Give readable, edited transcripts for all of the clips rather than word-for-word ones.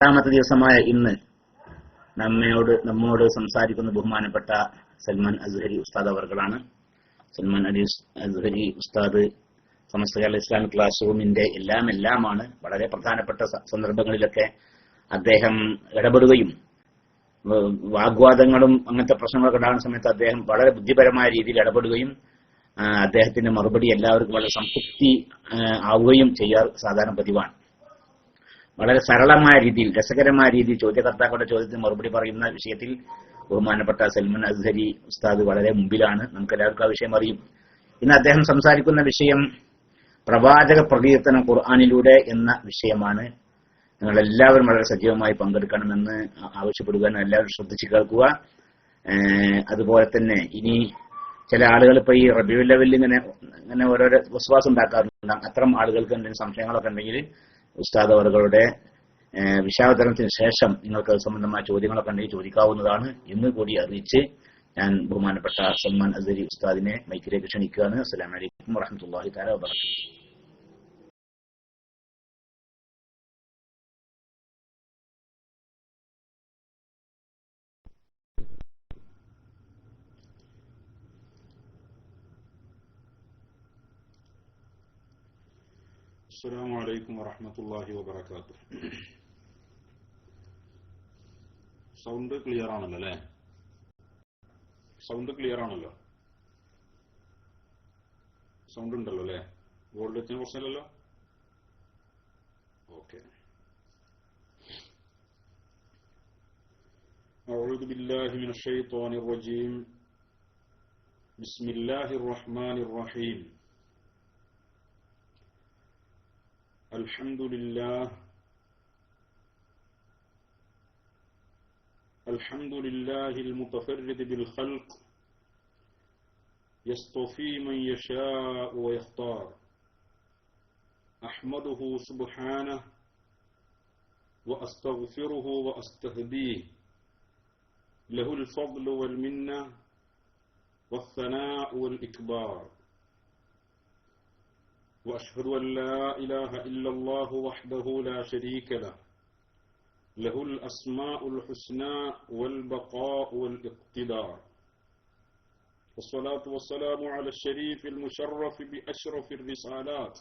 രണ്ടാമത്തെ ദിവസമായ ഇന്ന് നമ്മോട് സംസാരിക്കുന്ന ബഹുമാനപ്പെട്ട സൽമാൻ അസ്ഹരി ഉസ്താദ് അവർകളാണ്. സൽമാൻ അസ്ഹരി ഉസ്താദ് സമസ്ത കേരള ഇസ്ലാമിക് ക്ലാസ് റൂമിന്റെ എല്ലാമാണ്. വളരെ പ്രധാനപ്പെട്ട സന്ദർഭങ്ങളിലൊക്കെ അദ്ദേഹം ഇടപെടുകയും വാഗ്വാദങ്ങളും അങ്ങനത്തെ പ്രശ്നങ്ങളൊക്കെ ഉണ്ടാകുന്ന സമയത്ത് അദ്ദേഹം വളരെ ബുദ്ധിപരമായ രീതിയിൽ ഇടപെടുകയും അദ്ദേഹത്തിന്റെ മറുപടി എല്ലാവർക്കും വളരെ സംതൃപ്തി ആവുകയും ചെയ്യാൻ സാധാരണ പതിവാണ്. വളരെ സരളമായ രീതിയിൽ, രസകരമായ രീതിയിൽ ചോദ്യകർത്താക്കളുടെ ചോദ്യത്തിന് മറുപടി പറയുന്ന വിഷയത്തിൽ ബഹുമാനപ്പെട്ട സൽമാൻ അസ്ഹരി ഉസ്താദ് വളരെ മുമ്പിലാണ്. നമുക്ക് എല്ലാവർക്കും ആ വിഷയം അറിയും. ഇന്ന് അദ്ദേഹം സംസാരിക്കുന്ന വിഷയം പ്രവാചക പ്രകീർത്തനം ഖുർആനിലൂടെ എന്ന വിഷയമാണ്. നിങ്ങൾ എല്ലാവരും വളരെ സജീവമായി പങ്കെടുക്കണമെന്ന് ആവശ്യപ്പെടുക, എല്ലാവരും ശ്രദ്ധിച്ചു കേൾക്കുക. അതുപോലെ തന്നെ ഇനി ചില ആളുകൾ ഇപ്പൊ ഈ റബീഉൽ അവ്വലിൽ ഇങ്ങനെ ഓരോരോ വിശ്വാസം ഉണ്ടാക്കാറുണ്ട്. അത്തരം ആളുകൾക്ക് എന്തെങ്കിലും സംശയങ്ങളൊക്കെ ഉണ്ടെങ്കിൽ ഉസ്താദ് അവരുടെ വിശാവതരണത്തിന് ശേഷം നിങ്ങൾക്ക് സംബന്ധമായ ചോദ്യങ്ങളൊക്കെ ഉണ്ടെങ്കിൽ ചോദിക്കാവുന്നതാണ് എന്ന് കൂടി അറിയിച്ച് ഞാൻ ബഹുമാനപ്പെട്ട സൽമാൻ അസ്ഹരി ഉസ്താദിനെ മൈക്കിലേക്ക് ക്ഷണിക്കുകയാണ്. അസ്സലാമു അലൈക്കും വറഹ്മത്തുള്ളാഹി തആല വബറകാതുഹു. അസ്സലാമു അലൈക്കും വറഹ്മത്തുള്ളാഹി വബറകാതുഹു. സൗണ്ട് ക്ലിയർ ആണല്ലോ അല്ലേ? സൗണ്ട് ക്ലിയർ ആണല്ലോ? സൗണ്ട് ഉണ്ടല്ലോ അല്ലേ? വോൾട്ടേജിന് പ്രശ്നമില്ലല്ലോ? ഓക്കെ. അഊദു ബില്ലാഹി മിനശ് ശൈത്വാനിർ റജീം. ബിസ്മില്ലാഹിർ റഹ്മാനിർ റഹീം. الحمد لله المتفرد بالخلق يصطفي من يشاء ويختار. أحمده سبحانه وأستغفره وأستهديه. له الفضل والمنة والثناء والإكبار. وأشهد أن لا إله إلا الله وحده لا شريك له. له الأسماء الحسنى والبقاء والاقتدار. والصلاة والسلام على الشريف المشرف بأشرف الرسالات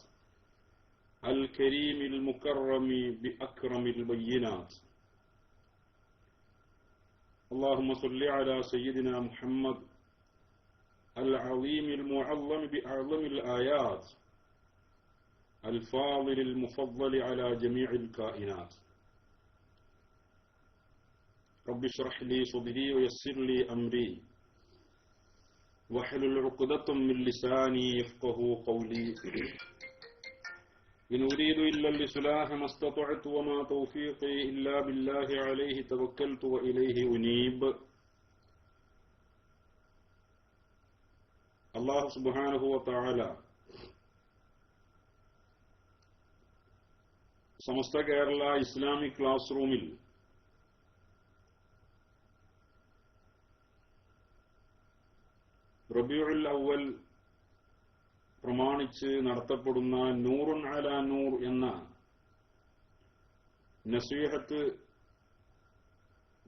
الكريم المكرم بأكرم البينات. اللهم صل على سيدنا محمد العظيم المعظم بأعظم الآيات الفاضل المفضل على جميع الكائنات. رب اشرح لي صدري ويسر لي أمري واحلل عقدة من لساني يفقهوا قولي. إن أريد إلا الإصلاح ما استطعت وما توفيقي إلا بالله عليه توكلت وإليه أنيب. الله سبحانه وتعالى സമസ്ത കേരള ഇസ്ലാമിക് ക്ലാസ് റൂമിൽ റബീഉൽ അവ്വൽ പ്രമാണിച്ച് നടത്തപ്പെടുന്ന നൂറുൻ അലാ നൂർ എന്ന നസീഹത്ത്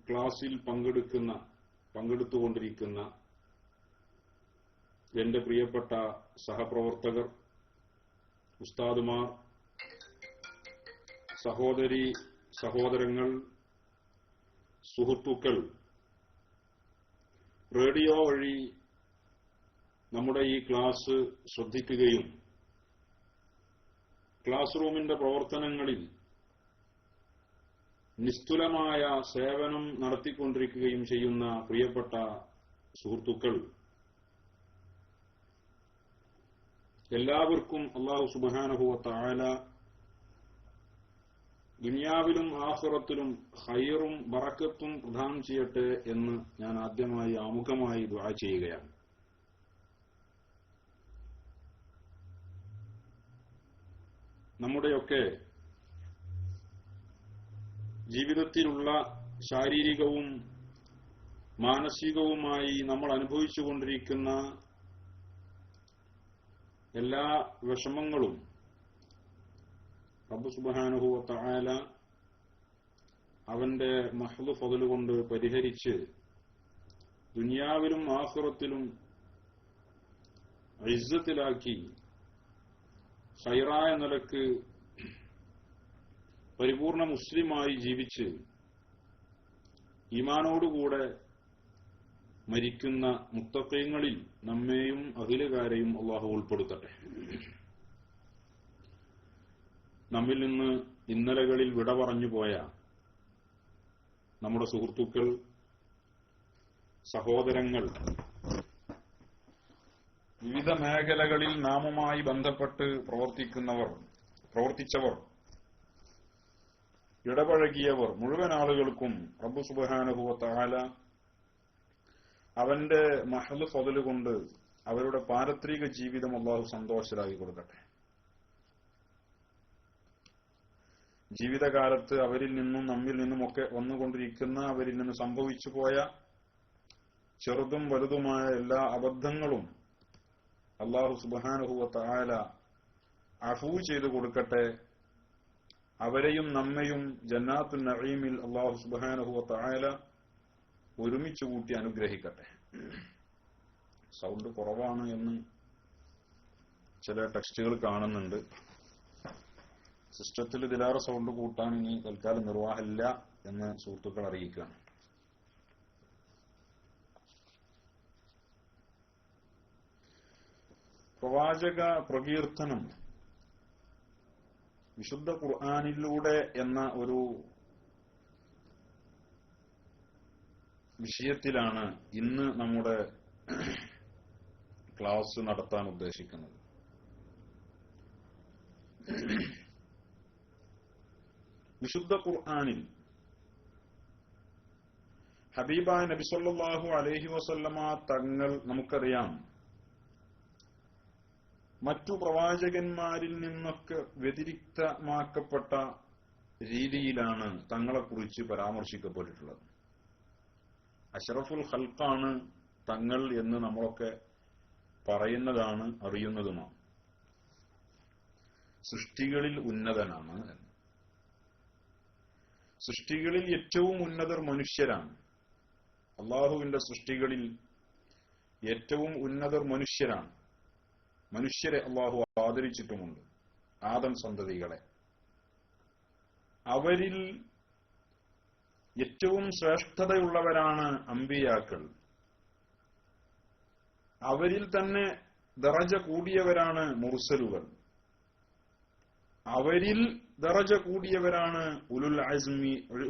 ക്ലാസിൽ പങ്കെടുത്തുകൊണ്ടിരിക്കുന്ന എന്റെ പ്രിയപ്പെട്ട സഹപ്രവർത്തകർ, ഉസ്താദുമാർ, സഹോദരങ്ങൾ, സുഹൃത്തുക്കൾ, റേഡിയോ വഴി നമ്മുടെ ഈ ക്ലാസ് ശ്രദ്ധിക്കുകയും ക്ലാസ് റൂമിന്റെ പ്രവർത്തനങ്ങളിൽ നിസ്തുലമായ സേവനം നടത്തിക്കൊണ്ടിരിക്കുകയും ചെയ്യുന്ന പ്രിയപ്പെട്ട സുഹൃത്തുക്കൾ, എല്ലാവർക്കും അല്ലാഹു സുബ്ഹാനഹു വ തആല ദുനിയാവിലും ആഖിറത്തിലും ഖൈറും ബറക്കത്തും പ്രദാനം ചെയ്യട്ടെ എന്ന് ഞാൻ ആദ്യമായി ആമുഖമായി ദുആ ചെയ്യുകയാണ്. നമ്മുടെയൊക്കെ ജീവിതത്തിലുള്ള ശാരീരികവും മാനസികവുമായി നമ്മൾ അനുഭവിച്ചുകൊണ്ടിരിക്കുന്ന എല്ലാ വിഷമങ്ങളും റബ്ബ് സുബ്ഹാനഹു വ തആല അവന്റെ മഹ്ദ് ഫദ്ൽ കൊണ്ട് പരിഹരിച്ച് ദുനിയാവിലും ആഖിറത്തിലും ഇസ്സത്തിലാക്കി ഖൈറായ നിലക്ക് പരിപൂർണ മുസ്ലിമായി ജീവിച്ച് ഈമാനോടുകൂടെ മരിക്കുന്ന മുത്തഖീങ്ങളിൽ നമ്മെയും അഖിലുകാരെയും അല്ലാഹു ഉൾപ്പെടുത്തട്ടെ. നമ്മിൽ നിന്ന് ഇന്നലകളിൽ വിട പറഞ്ഞു പോയ നമ്മുടെ സുഹൃത്തുക്കൾ, സഹോദരങ്ങൾ, വിവിധ മേഖലകളിൽ നാമുമായി ബന്ധപ്പെട്ട് പ്രവർത്തിച്ചവർ, ഇടപഴകിയവർ മുഴുവൻ ആളുകൾക്കും റബ്ബ് സുബ്ഹാനഹു വ തആല അവന്റെ മഹ്ദ് ഫദ്ൽ കൊണ്ട് അവരുടെ പാരത്രിക ജീവിതം അല്ലാഹു സന്തോഷരാക്കി കൊടുക്കട്ടെ. ജീവിതകാലത്ത് അവരിൽ നിന്നും നമ്മിൽ നിന്നുമൊക്കെ വന്നുകൊണ്ടിരിക്കുന്ന, അവരിൽ നിന്ന് സംഭവിച്ചു പോയ ചെറുതും വലുതുമായ എല്ലാ അബദ്ധങ്ങളും അല്ലാഹു സുബ്ഹാനഹു വ തആല അഫൂ ചെയ്തു കൊടുക്കട്ടെ. അവരെയും നമ്മയും ജന്നാത്തുൻ നഈമിൽ അല്ലാഹു സുബ്ഹാനഹു വ തആല ഒരുമിച്ച് കൂട്ടി അനുഗ്രഹിക്കട്ടെ. സൗണ്ട് കുറവാണ് എന്ന് ചില ടെക്സ്റ്റുകൾ കാണുന്നുണ്ട്. സിസ്റ്റത്തിൽ ഇതിലേറെ സൗണ്ട് കൂട്ടാൻ ഇനി തൽക്കാലം നിർവാഹമില്ല എന്ന് സുഹൃത്തുക്കൾ അറിയിക്കുകയാണ്. പ്രവാചക പ്രകീർത്തനം വിശുദ്ധ ഖുർആനിലൂടെ എന്ന ഒരു വിഷയത്തിലാണ് ഇന്ന് നമ്മുടെ ക്ലാസ് നടത്താൻ ഉദ്ദേശിക്കുന്നത്. വിശുദ്ധ ഖുർആനിൽ ഹബീബായ നബി സല്ലല്ലാഹു അലൈഹി വസല്ലമ തങ്ങൾ നമുക്കറിയാം മറ്റു പ്രവാചകന്മാരിൽ നിന്നൊക്കെ വ്യതിരിക്തമാക്കപ്പെട്ട രീതിയിലാണ് തങ്ങളെക്കുറിച്ച് പരാമർശിക്കപ്പെട്ടിട്ടുള്ളത്. അഷ്റഫുൽ ഖൽഖാണ് തങ്ങൾ എന്ന് നമ്മളൊക്കെ പറയുന്നതാണ്, അറിയുന്നതുമാണ്. സൃഷ്ടികളിൽ ഉന്നതനാണ് എന്ന്. സൃഷ്ടികളിൽ ഏറ്റവും ഉന്നതർ മനുഷ്യരാണ്. അള്ളാഹുവിന്റെ സൃഷ്ടികളിൽ ഏറ്റവും ഉന്നതർ മനുഷ്യരാണ്. മനുഷ്യരെ അള്ളാഹു ആദരിച്ചിട്ടുമുണ്ട്, ആദം സന്തതികളെ. അവരിൽ ഏറ്റവും ശ്രേഷ്ഠതയുള്ളവരാണ് അമ്പിയാക്കൾ. അവരിൽ തന്നെ ദറജ കൂടിയവരാണ് മുർസലുകൾ. അവരിൽ ദറജ കൂടിയവരാണ്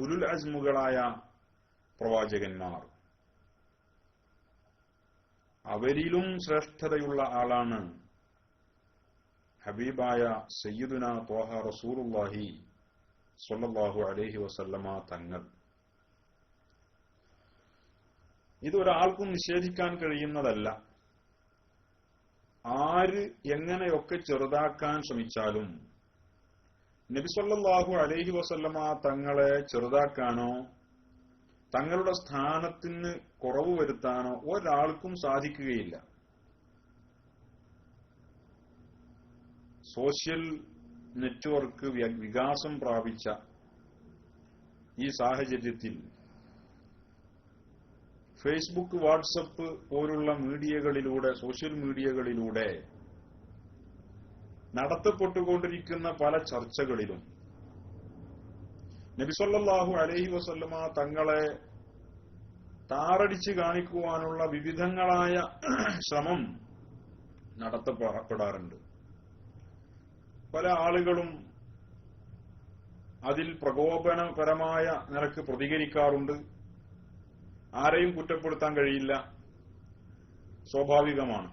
ഉലുൽ അസ്മുകളായ പ്രവാചകന്മാർ. അവരിലും ശ്രേഷ്ഠതയുള്ള ആളാണ് ഹബീബായ സയ്യിദുന ത്വാഹ റസൂലുള്ളാഹി സ്വല്ലല്ലാഹു അലൈഹി വസല്ലമ തങ്ങൾ. ഇതൊരാൾക്കും നിഷേധിക്കാൻ കഴിയുന്നതല്ല. ആര് എങ്ങനെയൊക്കെ ചെറുതാക്കാൻ ശ്രമിച്ചാലും നബി സല്ലല്ലാഹു അലൈഹി വസല്ലമ തങ്ങളെ ചെറുതാക്കാനോ തങ്ങളുടെ സ്ഥാനത്തിന് കുറവ് വരുത്താനോ ഒരാൾക്കും സാധിക്കുകയില്ല. സോഷ്യൽ നെറ്റ്വർക്ക് വികാസം പ്രാപിച്ച ഈ സാഹചര്യത്തിൽ ഫേസ്ബുക്ക്, വാട്സപ്പ് പോലുള്ള മീഡിയകളിലൂടെ, സോഷ്യൽ മീഡിയകളിലൂടെ നടത്തപ്പെട്ടുകൊണ്ടിരിക്കുന്ന പല ചർച്ചകളിലും നബി സല്ലല്ലാഹു അലൈഹി വസല്ലമ തങ്ങളെ താറടിച്ച് കാണിക്കുവാനുള്ള വിവിധങ്ങളായ ശ്രമം നടത്തപ്പെടാറുണ്ട്. പല ആളുകളും അതിൽ പ്രകോപനപരമായ നിലക്ക് പ്രതികരിക്കാറുണ്ട്. ആരെയും കുറ്റപ്പെടുത്താൻ കഴിയില്ല, സ്വാഭാവികമാണ്.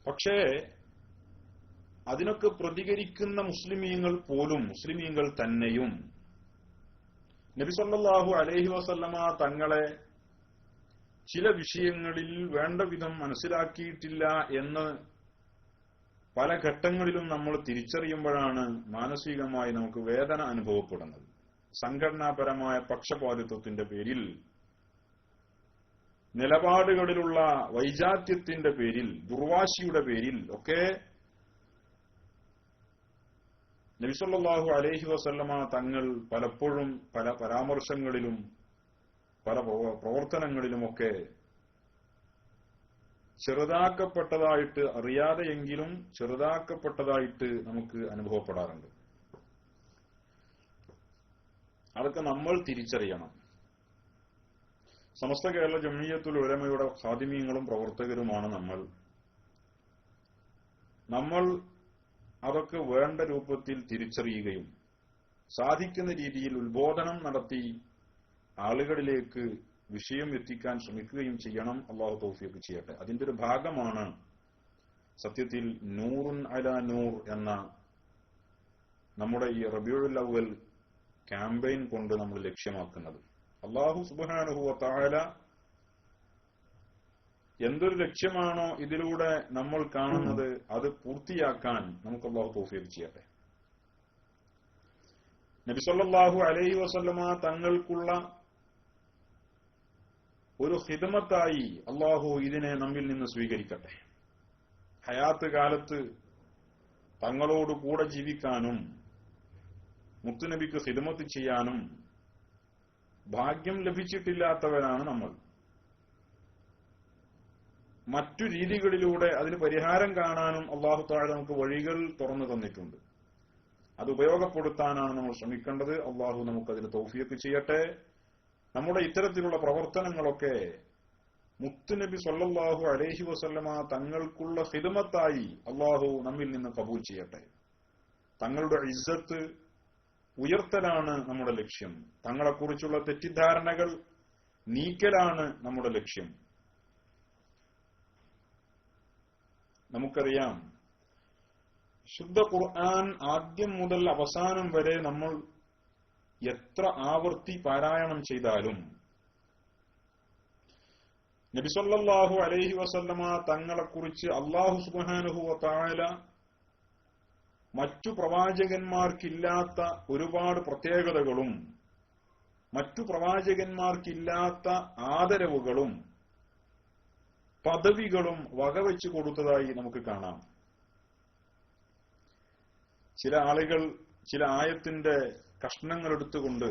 പക്ഷേ അതിനൊക്കെ പ്രതികരിക്കുന്ന മുസ്ലിമീങ്ങൾ തന്നെയും നബി സല്ലല്ലാഹു അലൈഹി വസല്ലമ തങ്ങളെ ചില വിഷയങ്ങളിൽ വേണ്ട വിധം മനസ്സിലാക്കിയിട്ടില്ല എന്ന് പല ഘട്ടങ്ങളിലും നമ്മൾ തിരിച്ചറിയുമ്പോഴാണ് മാനസികമായി നമുക്ക് വേദന അനുഭവപ്പെടുന്നത്. സംഘടനാപരമായ പക്ഷപാതിത്വത്തിന്റെ പേരിൽ, നിലപാടുകളിലുള്ള വൈജാത്യത്തിന്റെ പേരിൽ, ദുർവാശിയുടെ പേരിൽ ഒക്കെ നബി സല്ലല്ലാഹു അലൈഹി വസല്ലമ തങ്ങൾ പലപ്പോഴും പല പരാമർശങ്ങളിലും പല പ്രവർത്തനങ്ങളിലുമൊക്കെ ചെറുതാക്കപ്പെട്ടതായിട്ട്, അറിയാതെയെങ്കിലും ചെറുതാക്കപ്പെട്ടതായിട്ട് നമുക്ക് അനുഭവപ്പെടാറുണ്ട്. അതൊക്കെ നമ്മൾ തിരിച്ചറിയണം. സമസ്ത കേരള ജംഇയ്യത്തുൽ ഉലമയുടെ ഖാദിമീങ്ങളും പ്രവർത്തകരുമാണ് നമ്മൾ അതൊക്കെ വേണ്ട രൂപത്തിൽ തിരിച്ചറിയുകയും സാധിക്കുന്ന രീതിയിൽ ഉത്ബോധനം നടത്തി ആളുകളിലേക്ക് വിഷയം എത്തിക്കാൻ ശ്രമിക്കുകയും ചെയ്യണം. അല്ലാഹു തൗഫീഖ് ചെയ്യട്ടെ. അതിന്റെ ഒരു ഭാഗമാണ് സത്യത്തിൽ നൂറുൻ അലാ നൂർ എന്ന നമ്മുടെ ഈ റബീഉൽ അവ്വൽ ക്യാമ്പയിൻ കൊണ്ട് നമ്മൾ ലക്ഷ്യമാക്കുന്നത്. അല്ലാഹു സുബ്ഹാനഹു വ തആല എന്തൊരു ലക്ഷ്യമാണോ ഇതിലൂടെ നമ്മൾ കാണുന്നത് അത് പൂർത്തിയാക്കാൻ നമുക്ക് അല്ലാഹു തൗഫീഖ് ചെയ്യട്ടെ. നബി സല്ലല്ലാഹു അലൈഹി വസല്ലമ തങ്ങൾക്കുള്ള ഒരു ഖിദ്മത്തായി അല്ലാഹു ഇതിനെ നമ്മിൽ നിന്ന് സ്വീകരിക്കട്ടെ. ഹയാത്ത് കാലത്ത് തങ്ങളോട് കൂടെ ജീവിക്കാനും മുത്തുനബിക്ക് ഖിദ്മത്ത് ചെയ്യാനും ഭാഗ്യം ലഭിച്ചിട്ടില്ലാത്തവരാണ് നമ്മൾ. മറ്റു രീതികളിലൂടെ അതിന് പരിഹാരം കാണാനും അല്ലാഹു തആല നമുക്ക് വഴികൾ തുറന്നു തന്നിട്ടുണ്ട്. അത് ഉപയോഗപ്പെടുത്താനാണ് നമ്മൾ ശ്രമിക്കേണ്ടത്. അല്ലാഹു നമുക്കതിന് തൗഫീഖ് ചെയ്യട്ടെ. നമ്മുടെ ഇത്തരത്തിലുള്ള പ്രവർത്തനങ്ങളൊക്കെ മുത്തുനബി സല്ലല്ലാഹു അലൈഹി വസല്ലമ തങ്ങൾക്കുള്ള ഖിദ്മത്തായി അല്ലാഹു നമ്മിൽ നിന്ന് കബൂൽ ചെയ്യട്ടെ. തങ്ങളുടെ ഇസ്സത്ത് ഉയർത്തലാണ് നമ്മുടെ ലക്ഷ്യം. തങ്ങളെക്കുറിച്ചുള്ള തെറ്റിദ്ധാരണകൾ നീക്കലാണ് നമ്മുടെ ലക്ഷ്യം. നമുക്കറിയാം, ശുദ്ധ ഖുർആൻ ആദ്യം മുതൽ അവസാനം വരെ നമ്മൾ എത്ര ആവർത്തി പാരായണം ചെയ്താലും നബി സല്ലല്ലാഹു അലൈഹി വസല്ലമ തങ്ങളെക്കുറിച്ച് അല്ലാഹു സുബ്ഹാനഹു വ തആല മറ്റു പ്രവാചകന്മാർക്കില്ലാത്ത ഒരുപാട് പ്രത്യേകതകളും മറ്റു പ്രവാചകന്മാർക്കില്ലാത്ത ആദരവുകളും പദവികളും വകവെച്ചു കൊടുത്തതായി നമുക്ക് കാണാം. ചില ആളുകൾ ചില ആയത്തിന്റെ കഷ്ണങ്ങൾ എടുത്തുകൊണ്ട്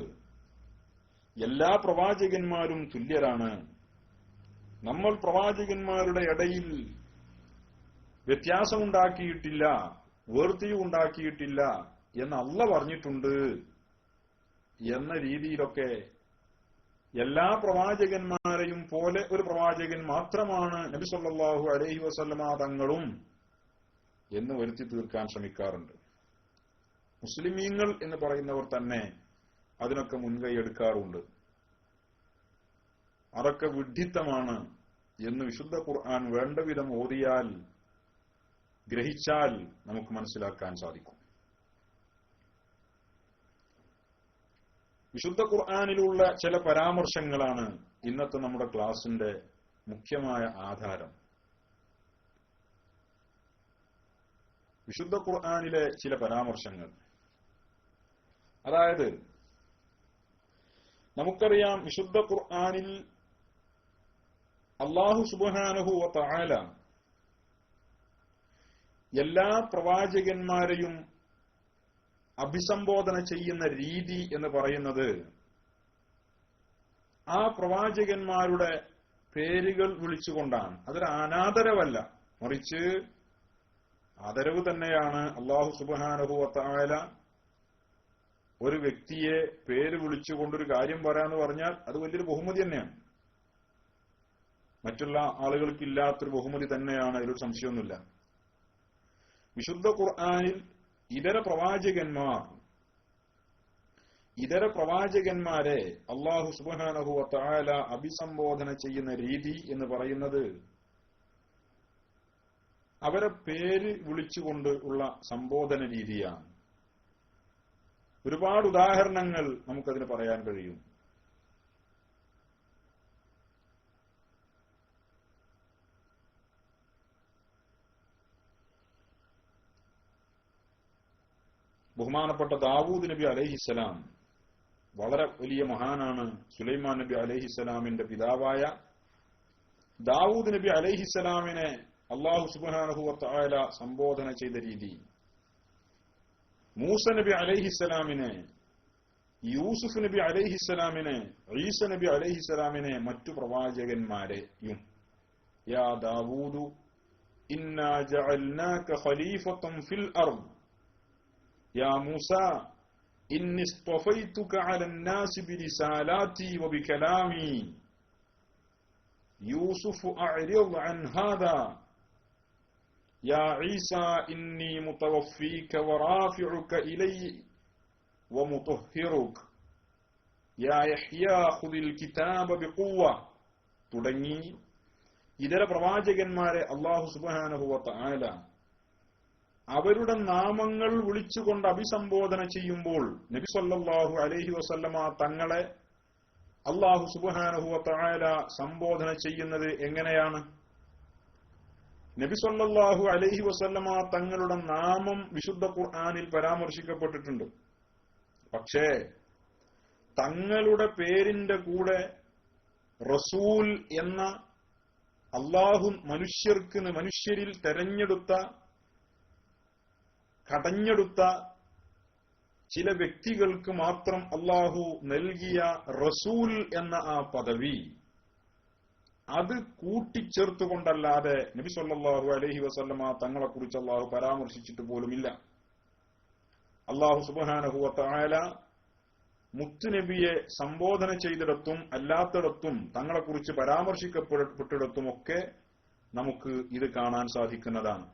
എല്ലാ പ്രവാചകന്മാരും തുല്യരാണ്, നമ്മൾ പ്രവാചകന്മാരുടെ ഇടയിൽ വ്യത്യാസമുണ്ടാക്കിയിട്ടില്ല, വേർതിരിവുണ്ടാക്കിയിട്ടില്ല എന്ന് അല്ലാഹു പറഞ്ഞിട്ടുണ്ട് എന്ന രീതിയിലൊക്കെ എല്ലാ പ്രവാചകന്മാരെയും പോലെ ഒരു പ്രവാചകൻ മാത്രമാണ് നബി സല്ലല്ലാഹു അലൈഹി വസല്ലമ തങ്ങളും എന്ന് വരുത്തി തീർക്കാൻ ശ്രമിക്കാറുണ്ട്. മുസ്ലിമീങ്ങൾ എന്ന് പറയുന്നവർ തന്നെ അതിനൊക്കെ മുൻകൈ എടുക്കാറുണ്ട്. അതൊക്കെ വിഡ്ഢിത്തമാണ് എന്ന് വിശുദ്ധ ഖുർആൻ വേണ്ടവിധം ഓതിയാൽ ഗ്രഹിച്ചാൽ നമുക്ക് മനസ്സിലാക്കാൻ സാധിക്കും. വിശുദ്ധ ഖുർആനിലുള്ള ചില പരാമർശങ്ങളാണ് ഇന്നത്തെ നമ്മുടെ ക്ലാസിന്റെ മുഖ്യമായ ആധാരം. വിശുദ്ധ ഖുർആനിലെ ചില പരാമർശങ്ങൾ, അതായത് നമുക്കറിയാം വിശുദ്ധ ഖുർആനിൽ അല്ലാഹു സുബ്ഹാനഹു വ തആല എല്ലാ പ്രവാചകന്മാരെയും അഭിസംബോധന ചെയ്യുന്ന രീതി എന്ന് പറയുന്നത് ആ പ്രവാചകന്മാരുടെ പേരുകൾ വിളിച്ചുകൊണ്ടാണ്. അതൊരു അനാദരവല്ല, മറിച്ച് ആദരവ് തന്നെയാണ്. അല്ലാഹു സുബ്ഹാനഹു വ തആല ഒരു വ്യക്തിയെ പേര് വിളിച്ചുകൊണ്ടൊരു കാര്യം പറയാന്ന് പറഞ്ഞാൽ അത് വലിയൊരു ബഹുമതി തന്നെയാണ്. മറ്റുള്ള ആളുകൾക്കില്ലാത്തൊരു ബഹുമതി തന്നെയാണ്, അതിലൊരു സംശയമൊന്നുമില്ല. വിശുദ്ധ ഖുർആനിൽ ഇതര പ്രവാചകന്മാരെ അല്ലാഹു സുബ്ഹാനഹു വ തആല അഭിസംബോധന ചെയ്യുന്ന രീതി എന്ന് പറയുന്നത് അവരെ പേര് വിളിച്ചുകൊണ്ട് ഉള്ള സംബോധന രീതിയാണ്. ഒരുപാട് ഉദാഹരണങ്ങൾ നമുക്കതിന് പറയാൻ കഴിയും. ബഹുമാനപ്പെട്ട ദാവൂദ് നബി അലൈഹിസ്സലാം വളരെ വലിയ മഹാനാണ്. സുലൈമാൻ നബി അലൈഹിസ്സലാമിന്റെ പിതാവായ ദാവൂദ് നബി അലൈഹിസ്സലാമിനെ അല്ലാഹു സുബ്ഹാനഹു വ തആല സംബോധന ചെയ്ത രീതി, മൂസ നബി അലൈഹിസ്സലാമിനെ, യൂസുഫ് നബി അലൈഹിസ്സലാമിനെ, ഈസ നബി അലൈഹിസ്സലാമിനെ, മറ്റു പ്രവാചകന്മാരെയും യാ ദാവൂദു ഇന്നാ ജഅൽനാക ഖലീഫത്തൻ ഫിൽ അർദ് യാ മൂസ ഇന്നി ഇസ്തഫൈതുക അലൻ നാസി ബിരിസാലാതി വബികലാമി യൂസുഫ് അഅ്രിദ് അൻ ഹാദാ യാ ഈസ ഇന്നി മുതവഫീക വറാഫിഉക ഇലയ്യ വമുതഹ്ഹിറുക യാ യഹ്യാ ഖുദിൽ കിതാബ ബിഖുവ്വ തുടങ്ങി ഇതര പ്രവാചകന്മാരെ അല്ലാഹു സുബ്ഹാനഹു വ തആല അവരുടെ നാമങ്ങൾ വിളിച്ചുകൊണ്ട് അഭിസംബോധന ചെയ്യുമ്പോൾ നബി സല്ലല്ലാഹു അലൈഹി വസല്ലമ തങ്ങളെ അല്ലാഹു സുബ്ഹാനഹു വ തആല സംബോധന ചെയ്യുന്നത് എങ്ങനെയാണ്? നബി സല്ലല്ലാഹു അലൈഹി വസല്ലമ തങ്ങളുടെ നാമം വിശുദ്ധ ഖുർആനിൽ പരാമർശിക്കപ്പെട്ടിട്ടുണ്ട്. പക്ഷേ തങ്ങളുടെ പേരിന്റെ കൂടെ റസൂൽ എന്ന അല്ലാഹു മനുഷ്യരിൽ തെരഞ്ഞെടുത്ത കടഞ്ഞെടുത്ത ചില വ്യക്തികൾക്ക് മാത്രം അല്ലാഹു നൽകിയ റസൂൽ എന്ന ആ പദവി അത് കൂട്ടിച്ചേർത്തുകൊണ്ടല്ലാതെ നബി സല്ലല്ലാഹു അലൈഹി വസല്ലമ തങ്ങളെക്കുറിച്ച് അല്ലാഹു പരാമർശിച്ചിട്ട് പോലുമില്ല. അല്ലാഹു സുബ്ഹാനഹു വ തആല മുത്തുനബിയെ സംബോധന ചെയ്തിടത്തും അല്ലാത്തിടത്തും തങ്ങളെക്കുറിച്ച് പരാമർശിക്കപ്പെട്ടിടത്തുമൊക്കെ നമുക്ക് ഇത് കാണാൻ സാധിക്കുന്നതാണ്.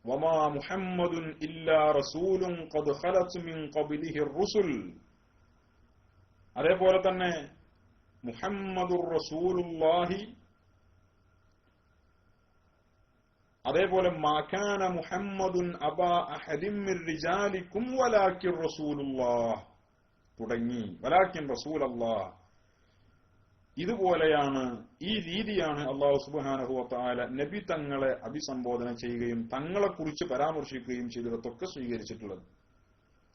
വമാ മുഹമ്മദുൻ ഇല്ലാ റസൂലുൻ ഖദ് ഖലത് മിൻ ഖബ്ലിഹി റുസുൽ. അതേപോലെ തന്നെ മുഹമ്മദുർ റസൂലുള്ളാഹി, അതേപോലെ മാകാന മുഹമ്മദുൻ അബാ അഹദിൻ മിർ റിജാലിക്കും വലാകിൻ റസൂലുള്ളാഹ് തുടങ്ങി വലാകിൻ റസൂലല്ലാഹ്. ഇതുപോലെയാണ്, ഈ രീതിയാണ് അല്ലാഹു സുബ്ഹാനഹു വ തആല നബി തങ്ങളെ അഭിസംബോധന ചെയ്യുകയും തങ്ങളെക്കുറിച്ച് പരാമർശിക്കുകയും ചെയ്തതൊക്കെ സ്വീകരിച്ചിട്ടുള്ളത്.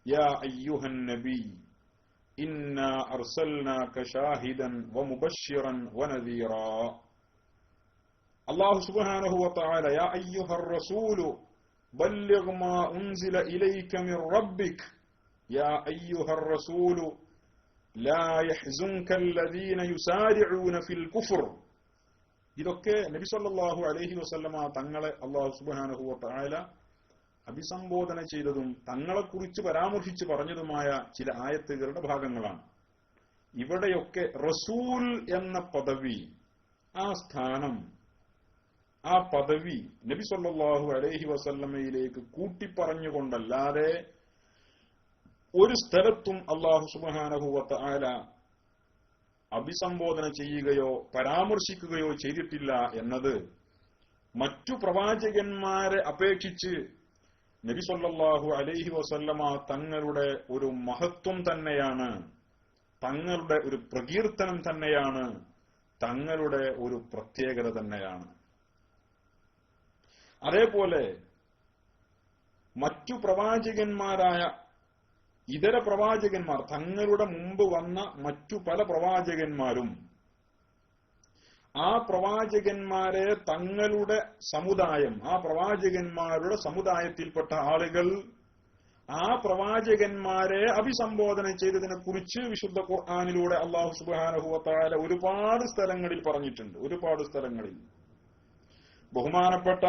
യാ അയ്യുഹൻ നബി ഇന്നാ അർസൽനാക ഷാഹിദൻ വമുബശ്ശിറൻ വനദീറാ. അല്ലാഹു സുബ്ഹാനഹു വ തആല യാ അയ്യുഹർ റസൂലു ബല്ലിഗ് മാ ഉൻസില ഇലൈക മിർ റബ്ബിക യാ അയ്യുഹർ റസൂലു ലാ യഹ്സുൻക അല്ലദീന യുസാരിഊന ഫിൽ കുഫ്ർ. ഇതൊക്കെ നബി സല്ലല്ലാഹു അലൈഹി വസല്ലമ തങ്ങളെ അല്ലാഹു സുബ്ഹാനഹു വ തആല അഭിസംബോധന ചെയ്തതും തങ്ങളെക്കുറിച്ച് പരാമർശിച്ച് പറഞ്ഞതുമായ ചില ആയത്തുകളുടെ ഭാഗങ്ങളാണ്. ഇവിടെയൊക്കെ റസൂൽ എന്ന പദവി, ആ സ്ഥാനം, ആ പദവി നബി സല്ലല്ലാഹു അലൈഹി വസല്ലമയിലേക്ക് കൂട്ടിപ്പറഞ്ഞുകൊണ്ടല്ലാതെ ഒരു സ്ഥലത്തും അല്ലാഹു സുബ്ഹാനഹു വ തആല അഭിസംബോധന ചെയ്യുകയോ പരാമർശിക്കുകയോ ചെയ്തിട്ടില്ല എന്നത് മറ്റു പ്രവാചകന്മാരെ അപേക്ഷിച്ച് നബി സല്ലല്ലാഹു അലൈഹി വസല്ലമ തങ്ങളുടെ ഒരു മഹത്വം തന്നെയാണ്, തങ്ങളുടെ ഒരു പ്രകീർത്തനം തന്നെയാണ്, തങ്ങളുടെ ഒരു പ്രത്യേകത തന്നെയാണ്. അതേപോലെ മറ്റു പ്രവാചകന്മാരായ ഇതര പ്രവാചകന്മാർ, തങ്ങളുടെ മുമ്പ് വന്ന മറ്റു പല പ്രവാചകന്മാരും ആ പ്രവാചകന്മാരെ തങ്ങളുടെ സമുദായം, ആ പ്രവാചകന്മാരുടെ സമുദായത്തിൽപ്പെട്ട ആളുകൾ ആ പ്രവാചകന്മാരെ അഭിസംബോധന ചെയ്തതിനെ കുറിച്ച് വിശുദ്ധ ഖുർആനിലൂടെ അല്ലാഹു സുബ്ഹാനഹു വ തആല ഒരുപാട് സ്ഥലങ്ങളിൽ പറഞ്ഞിട്ടുണ്ട്. ഒരുപാട് സ്ഥലങ്ങളിൽ ബഹുമാനപ്പെട്ട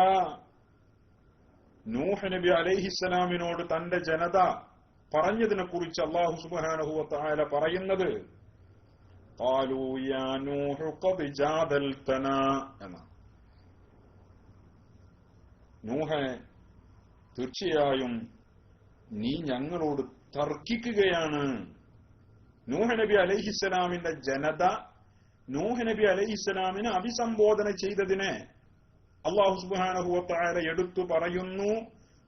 നൂഹ് നബി അലൈഹിസ്സലാമിനോട് തന്റെ ജനത പറഞ്ഞതിനെ കുറിച്ച് അല്ലാഹു സുബ്ഹാനഹു വ തആല പറയുന്നത് ഖാലൂ യാ നൂഹ് ഖദ് ജാദൽതനാ എന്ന. നൂഹേ, തീർച്ചയായും നീ ഞങ്ങളോട് തർക്കിക്കുകയാണ്. നൂഹ് നബി അലൈഹിസ്സലാമിന്റെ ജനത നൂഹ് നബി അലൈഹിസ്സലാമിനെ അഭിസംബോധന ചെയ്തതിനെ അല്ലാഹു സുബ്ഹാനഹു വ തആല എടുത്തു പറയുന്നു.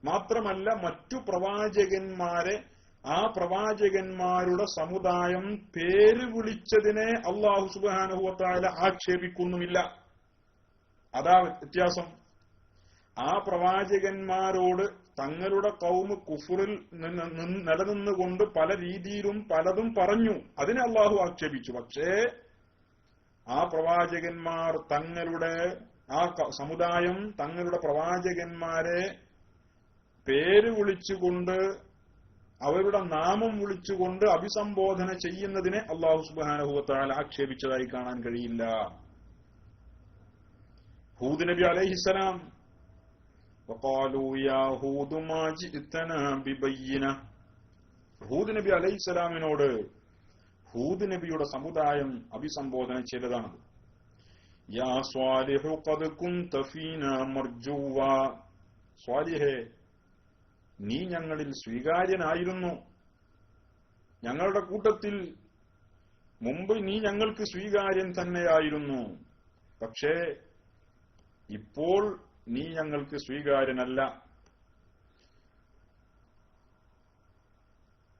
മാത്രമല്ല മറ്റു പ്രവാചകന്മാരെ, ആ പ്രവാചകന്മാരുടെ സമുദായം പേര് വിളിച്ചതിനെ അല്ലാഹു സുബ്ഹാനഹു വ തആല ആക്ഷേപിക്കുന്നുമില്ല. അതാ വ്യത്യാസം. ആ പ്രവാചകന്മാരോട് തങ്ങളുടെ കൗമ് കുഫറിൽ നിലനിന്നുകൊണ്ട് പല രീതിയിലും പലതും പറഞ്ഞു, അതിനെ അല്ലാഹു ആക്ഷേപിച്ചു. പക്ഷേ ആ പ്രവാചകന്മാർ തങ്ങളുടെ ആ സമുദായം തങ്ങളുടെ പ്രവാചകന്മാരെ പേര് വിളിച്ചുകൊണ്ട് അവരുടെ നാമം വിളിച്ചുകൊണ്ട് അഭിസംബോധന ചെയ്യുന്നതിനെ അല്ലാഹു സുബ്ഹാനഹു വ തആല ആക്ഷേപിച്ചതായി കാണാൻ കഴിയില്ല. ഹൂദ് നബി അലൈഹിസ്സലാം വഖാലൂ യാ ഹൂദ് മാ ജിഅ്തനാ ബിബയ്യിന, ഹൂദ് നബി അലൈഹിസ്സലാമിനോട് ഹൂദ് നബിയുടെ സമുദായം അഭിസംബോധന ചെയ്തതാണ്. യാ സ്വാലിഹു ഖദ് കുൻത ഫീനാ മർജൂവാ, സ്വാലിഹേ നീ ഞങ്ങളിൽ സ്വീകാര്യനായിരുന്നു, ഞങ്ങളുടെ കൂട്ടത്തിൽ മുമ്പ് നീ ഞങ്ങൾക്ക് സ്വീകാര്യൻ തന്നെയായിരുന്നു, പക്ഷേ ഇപ്പോൾ നീ ഞങ്ങൾക്ക് സ്വീകാര്യനല്ല.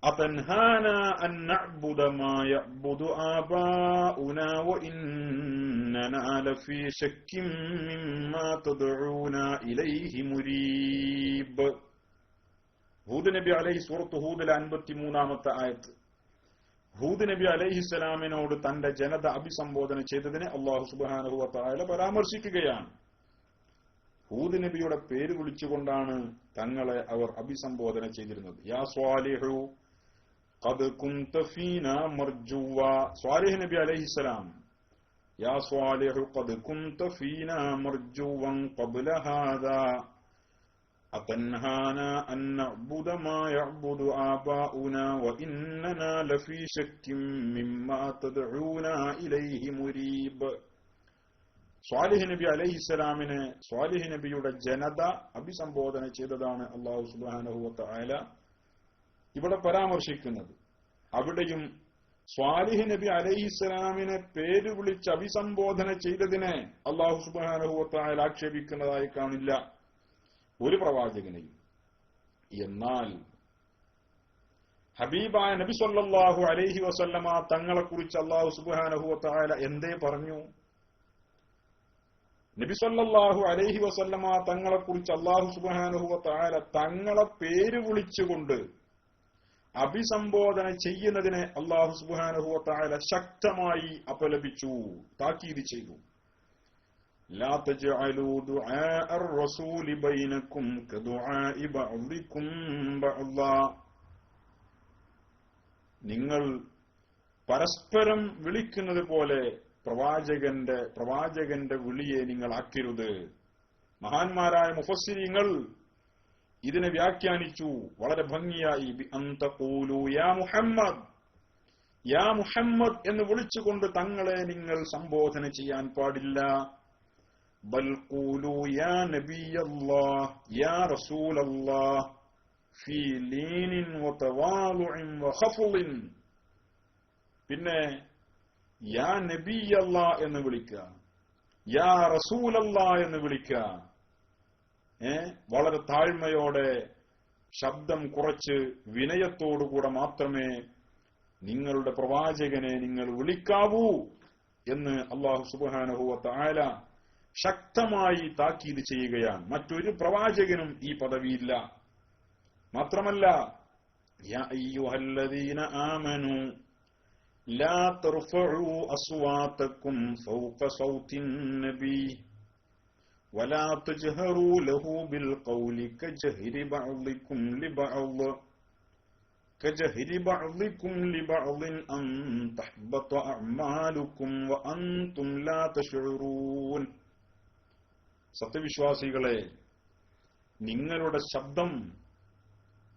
അതൻഹാനാ അൻ നഅ്ബുദ മാ യഅ്ബുദു ആബാഉനാ വഇന്നനാ ലഫീ ശക്കിൻ മിമ്മാ തദ്ഊനാ ഇലൈഹി മുരീബ്. ഹൂദ് നബി അലൈഹി സൂറത്ത് ഹൂദിലെ 53-ാമത്തെ ആയത്ത്. ഹൂദ് നബി അലൈഹിസ്സലാമിനോട് തന്റെ ജനത അഭിസംബോധന ചെയ്തതിനെ അല്ലാഹു സുബ്ഹാനഹു വ തആല പരാമർശിക്കുകയാണ്. ഹൂദ് നബിയുടെ പേര് വിളിച്ചുകൊണ്ടാണ് തങ്ങളെ അവർ അഭിസംബോധന ചെയ്തിരുന്നത്. യാ സ്വാലിഹു ഖദ് കുൻത ഫീനാ മർജൂവാ, സ്വാലിഹ് നബി അലൈഹിസ്സലാം, യാ സ്വാലിഹു ഖദ് കുൻത ഫീനാ മർജൂവൻ ഖബ്ല ഹാദാ അതൻഹാനാ അൻ നഅ്ബുദ മാ യഅ്ബുദു ആബാഉനാ വഇന്നനാ ലഫീ ശക്കിൻ മിമ്മാ തദ്ഊനാ ഇലൈഹി മുരീബ്. സ്വാലിഹ് നബി അലൈഹിസ്സലാമിനെ സ്വാലിഹ് നബിയുടെ ജനത അഭിസംബോധന ചെയ്തതാണ് അല്ലാഹു സുബ്ഹാനഹു വ തആല ഇവിടെ പരാമർശിക്കുന്നത്. അവിടെയും സ്വാലിഹ് നബി അലൈഹിസ്സലാമിനെ പേര് വിളിച്ച് അഭിസംബോധന ചെയ്തതിനെ അല്ലാഹു സുബ്ഹാനഹു വ തആല ആക്ഷേപിക്കുന്നതായി കാണില്ല ഒരു പ്രവാചകനെയും. എന്നാൽ ഹബീബായ നബി സല്ലല്ലാഹു അലൈഹി വസല്ലമ തങ്ങളെക്കുറിച്ച് അല്ലാഹു സുബ്ഹാനഹു വ തആല എന്തേ പറഞ്ഞു? നബി സല്ലല്ലാഹു അലൈഹി വസല്ലമ തങ്ങളെക്കുറിച്ച് അല്ലാഹു സുബ്ഹാനഹു വ തആല തങ്ങളെ പേര് വിളിച്ചുകൊണ്ട് അഭിസംബോധന ചെയ്യുന്നതിനെ അല്ലാഹു സുബ്ഹാനഹു വ തആല ശക്തമായി അപലപിച്ചു, താക്കീത് ചെയ്തു. ലാ തജ്അലൂ ദുആഅർ റസൂലി ബൈനകും കദുആഇ ബഅദികും ബഅദാ, നിങ്ങൾ പരസ്പരം വിളിക്കുന്നത് പോലെ പ്രവാചകന്റെ വിളിയെ നിങ്ങൾ ആക്കരുത്. മഹാന്മാരായ മുഫസ്സിരീങ്ങൾ ഇതിനെ വ്യാഖ്യാനിച്ചു വളരെ ഭംഗിയായി. അന്തഖൂലു യാ മുഹമ്മദ്, യാ മുഹമ്മദ് എന്ന് വിളിച്ചുകൊണ്ട് തങ്ങളെ നിങ്ങൾ സംബോധന ചെയ്യാൻ പാടില്ല. ബൽ ഖൂലു യാ നബിയല്ലാഹ് യാ റസൂലല്ലാഹ് ഫീ ലീനിൻ വതവാളുഇൻ വഖഫ്ളിൻ, പിന്നെ യാ നബിയല്ലാ എന്ന് വിളിക്കുക, യാ റസൂലല്ലാ എന്ന് വിളിക്കുക. വളരെ താഴ്മയോടെ ശബ്ദം കുറച്ച് വിനയത്തോടുകൂടെ മാത്രമേ നിങ്ങളുടെ പ്രവാചകനെ നിങ്ങൾ വിളിക്കാവൂ എന്ന് അല്ലാഹു സുബ്ഹാനഹു വ തആല ശക്തമായി താക്കീത് ചെയ്യുകയാണ്. മറ്റൊരു പ്രവാചകനും ഈ പദവിയില്ല. മാത്രമല്ല, യാ അയ്യുഹല്ലദീന ആമനൂ ലാ തർഫഉ അസ്വാതകും ഫൗക സൗത്തിൻ നബി വലാ തജ്ഹറൂ ലഹു ബിൽ ഖൗലി കജഹരി ബഅദികും ലിബഅദിൻ അൻ തഹ്ബത അഅമാലുകും വഅൻതും ലാ തശഉറൂൻ. സത്യവിശ്വാസികളെ, നിങ്ങളുടെ ശബ്ദം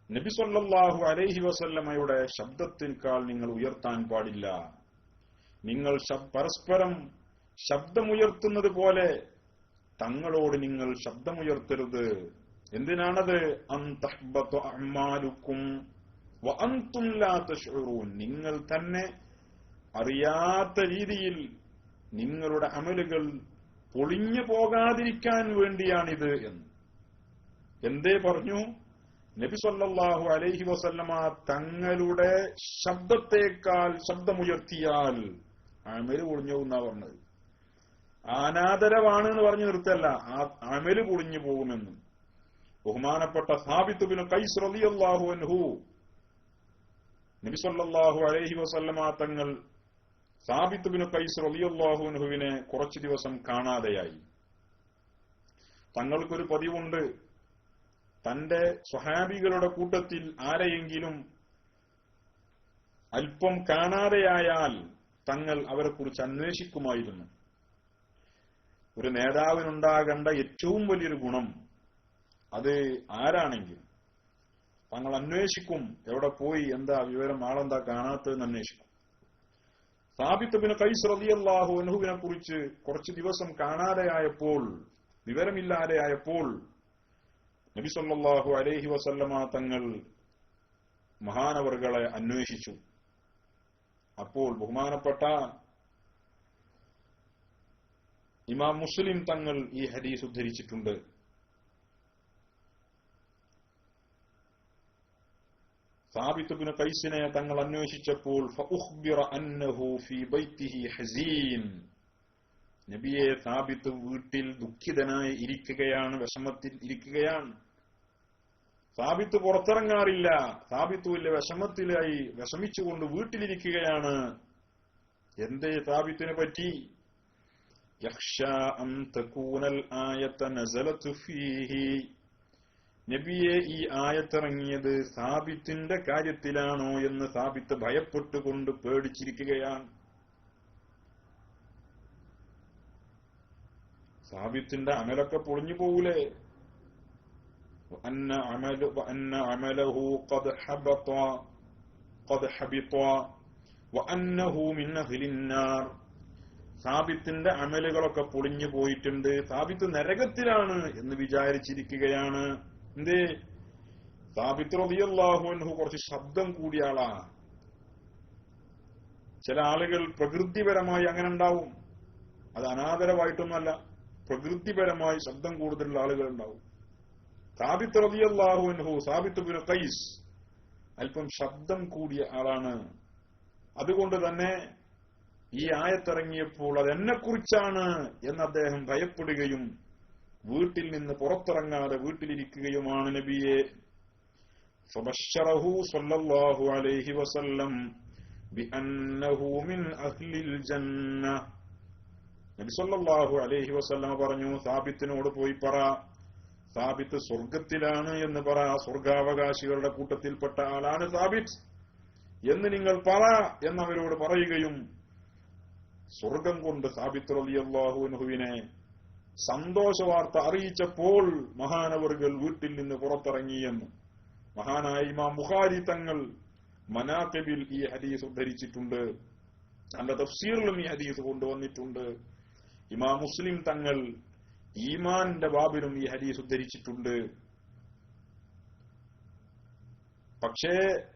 നബി സല്ലല്ലാഹു അലൈഹി വസല്ലമയുടെ ശബ്ദത്തിനേക്കാൾ നിങ്ങൾ ഉയർത്താൻ പാടില്ല. നിങ്ങൾ പരസ്പരം ശബ്ദമുയർത്തുന്നത് പോലെ തങ്ങളോട് നിങ്ങൾ ശബ്ദമുയർത്തരുത്. എന്തിനാണത്? അൻ തഹ്ബത അഅമാലുകും വഅൻതും ലാ തശഉറൂൻ, നിങ്ങൾ തന്നെ അറിയാത്ത രീതിയിൽ നിങ്ങളുടെ അമലുകൾ പൊളിഞ്ഞു പോകാതിരിക്കാൻ വേണ്ടിയാണിത് എന്ന്. എന്തേ പറഞ്ഞു? നബി സല്ലല്ലാഹു അലൈഹി വസല്ലമ തങ്ങളുടെ ശബ്ദത്തേക്കാൾ ശബ്ദമുയർത്തിയാൽ അമല് പൊളിഞ്ഞു എന്നാ പറഞ്ഞത്. അനാദരവാണ് എന്ന് പറഞ്ഞു നിർത്തല്ല, ആ അമല് പൊളിഞ്ഞു പോകുമെന്ന്. ബഹുമാനപ്പെട്ട സാബിത്ത് ബിൻ ഖൈസ് റളിയല്ലാഹു അൻഹു, നബി സല്ലല്ലാഹു അലൈഹി വസല്ലമ തങ്ങൾ സാബിത്ത് ബിൻ ഖൈസ് റളിയല്ലാഹു അൻഹുവിനെ കുറച്ചു ദിവസം കാണാതെയായി. തങ്ങൾക്കൊരു പതിവുണ്ട്, തന്റെ സ്വഹാബികളുടെ കൂട്ടത്തിൽ ആരെയെങ്കിലും അല്പം കാണാതെയായാൽ തങ്ങൾ അവരെക്കുറിച്ച് അന്വേഷിക്കുമായിരുന്നു. ഒരു നേതാവിനുണ്ടാകേണ്ട ഏറ്റവും വലിയൊരു ഗുണം അത് ആരാണെങ്കിലും തങ്ങൾ അന്വേഷിക്കും. എവിടെ പോയി, എന്താ വിവരം, ആളെന്താ കാണാത്തതെന്ന് അന്വേഷിക്കും. സാബിത്ത് ബിൻ ഖൈസ് റളിയല്ലാഹു അൻഹുവിനെ കുറിച്ച് കുറച്ചു ദിവസം കാണാതെയായപ്പോൾ, വിവരമില്ലാതെയായപ്പോൾ നബി സല്ലല്ലാഹു അലൈഹി വസല്ലമ തങ്ങൾ മഹാനവറുകളെ അന്വേഷിച്ചു. അപ്പോൾ ബഹുമാനപ്പെട്ട ഇമാം മുസ്ലിം തങ്ങൾ ഈ ഹദീസ് ഉദ്ധരിച്ചിട്ടുണ്ട്. സാബിത്ത് ബിൻ ഖൈസിനെ തങ്ങൾ അന്വേഷിച്ചപ്പോൾ ഫഉഖ്ബിറ അന്നഹു ഫീ ബൈതിഹി ഹസീൻ, നബിയെ സാബിത്ത് വീട്ടിൽ ദുഃഖിതനായി ഇരിക്കുകയാണ്, വിഷമത്തിൽ ഇരിക്കുകയാണ്. സാബിത്ത് പുറത്തിറങ്ങാറില്ല. സാബിത്ത് വലിയ വിഷമത്തിലായി വിഷമിച്ചുകൊണ്ട് വീട്ടിലിരിക്കുകയാണ്. എന്തേ സാബിത്തിനെ പറ്റി? യഖ്ശാ അൻ തകൂനൽ ആയത നസലതു ഫീഹി, നബിയെ ഈ ആയത്തിറങ്ങിയത് സാബിത്തിന്റെ കാര്യത്തിലാണോ എന്ന് സാബിത്ത് ഭയപ്പെട്ടുകൊണ്ട് പേടിച്ചിരിക്കുകയാണ്. സാബിത്തിന്റെ അമലൊക്കെ പൊളിഞ്ഞു പോകൂലേ? وأن عمله قد حبط وأنه من أهل النار, സാബിത്തിന്റെ അമലുകളൊക്കെ പൊളിഞ്ഞു പോയിട്ടുണ്ട്, സാബിത്ത് നരകത്തിലാണ് എന്ന് വിചാരിച്ചിരിക്കുകയാണ്. എന്തേ? സാബിത്ത് റളിയല്ലാഹു അൻഹു കുറച്ച് ശബ്ദം കൂടിയ ആളാണ്. ചില ആളുകൾ പ്രകൃതിപരമായി അങ്ങനെ ഉണ്ടാവും. അത് അനാദരവായിട്ടൊന്നുമല്ല, പ്രകൃതിപരമായി ശബ്ദം കൂടുതലുള്ള ആളുകൾ ഉണ്ടാവും. സാബിത്ത് റളിയല്ലാഹു അൻഹു, സാബിത്ത് ബിൻ ഖൈസ് അല്പം ശബ്ദം കൂടിയ ആളാണ്. അതുകൊണ്ട് തന്നെ ഈ ആയത്തിറങ്ങിയപ്പോൾ അതെന്നെക്കുറിച്ചാണ് എന്ന് അദ്ദേഹം ഭയപ്പെടുകയും വീട്ടിൽ നിന്ന് പുറത്തിറങ്ങാതെ വീട്ടിലിരിക്കുകയുമാണ്. നബിയെ ഫബശ്ശറഹു സ്വല്ലല്ലാഹു അലൈഹി വസല്ലം ബിഅന്നഹു മിൻ അഹ്ലിൽ ജന്ന, നബി സ്വല്ലല്ലാഹു അലൈഹി വസല്ലം പറഞ്ഞു, സാബിത്തിനോട് പോയി പറ, സാബിത്ത് സ്വർഗത്തിലാണ് എന്ന് പറ, സ്വർഗാവകാശികളുടെ കൂട്ടത്തിൽപ്പെട്ട ആളാണ് സാബിത്ത് എന്ന് നിങ്ങൾ പറ എന്നവരോട് പറയുകയും സ്വർഗം കൊണ്ട് സാബിത്ത് റളിയല്ലാഹു അൻഹുവിനെ സന്തോഷവാർത്ത അറിയിച്ചപ്പോൾ മഹാനവറുകൾ വീട്ടിൽ നിന്ന് പുറത്തിറങ്ങിയെന്ന് മഹാനായ ഇമാം ബുഖാരി തങ്ങൾ മനാഖിബിൽ ഈ ഹദീസ് ഉദ്ധരിച്ചിട്ടുണ്ട്. തന്റെ തഫ്സീറിലും ഈ ഹദീസ് കൊണ്ടുവന്നിട്ടുണ്ട്. ഇമാം മുസ്ലിം തങ്ങൾ ഈമാന്റെ ബാബിലും ഈ ഹദീസ് ഉദ്ധരിച്ചിട്ടുണ്ട്. പക്ഷേ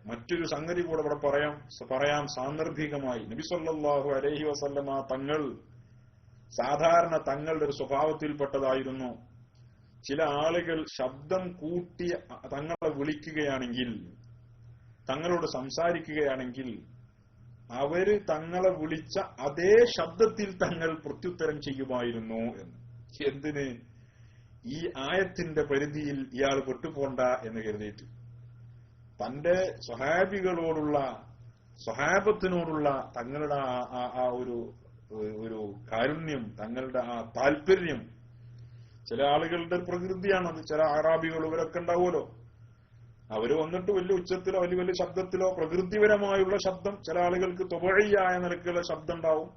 മറ്റൊരു സംഗതി കൂടെ ഇവിടെ പറയാം സാന്ദർഭികമായി. നബി സല്ലല്ലാഹു അലൈഹി വസല്ലമ തങ്ങൾ സാധാരണ തങ്ങളുടെ ഒരു സ്വഭാവത്തിൽപ്പെട്ടതായിരുന്നു, ചില ആളുകൾ ശബ്ദം കൂട്ടി തങ്ങളെ വിളിക്കുകയാണെങ്കിൽ, തങ്ങളോട് സംസാരിക്കുകയാണെങ്കിൽ അവര് തങ്ങളെ വിളിച്ച അതേ ശബ്ദത്തിൽ തങ്ങൾ പ്രത്യുത്തരം ചെയ്യുമായിരുന്നു എന്ന്. എന്തിന്? ഈ ആയത്തിന്റെ പരിധിയിൽ ഇയാൾ പെട്ടുപോണ്ട എന്ന് കരുതിയിട്ട്. തന്റെ സ്വഹാബികളോടുള്ള, സ്വഹാബത്തിനോടുള്ള തങ്ങളുടെ ആ ഒരു കാരുണ്യം, തങ്ങളുടെ ആ താല്പര്യം, ചില ആളുകളുടെ പ്രകൃതിയാണത്. ചില അറാബികൾ ഇവരൊക്കെ ഉണ്ടാവുമല്ലോ, അവര് വന്നിട്ട് വലിയ ഉച്ചത്തിലോ വലിയ ശബ്ദത്തിലോ പ്രകൃതിപരമായുള്ള ശബ്ദം, ചില ആളുകൾക്ക് തൊബഴിയായ നിലക്കുള്ള ശബ്ദം ഉണ്ടാവും.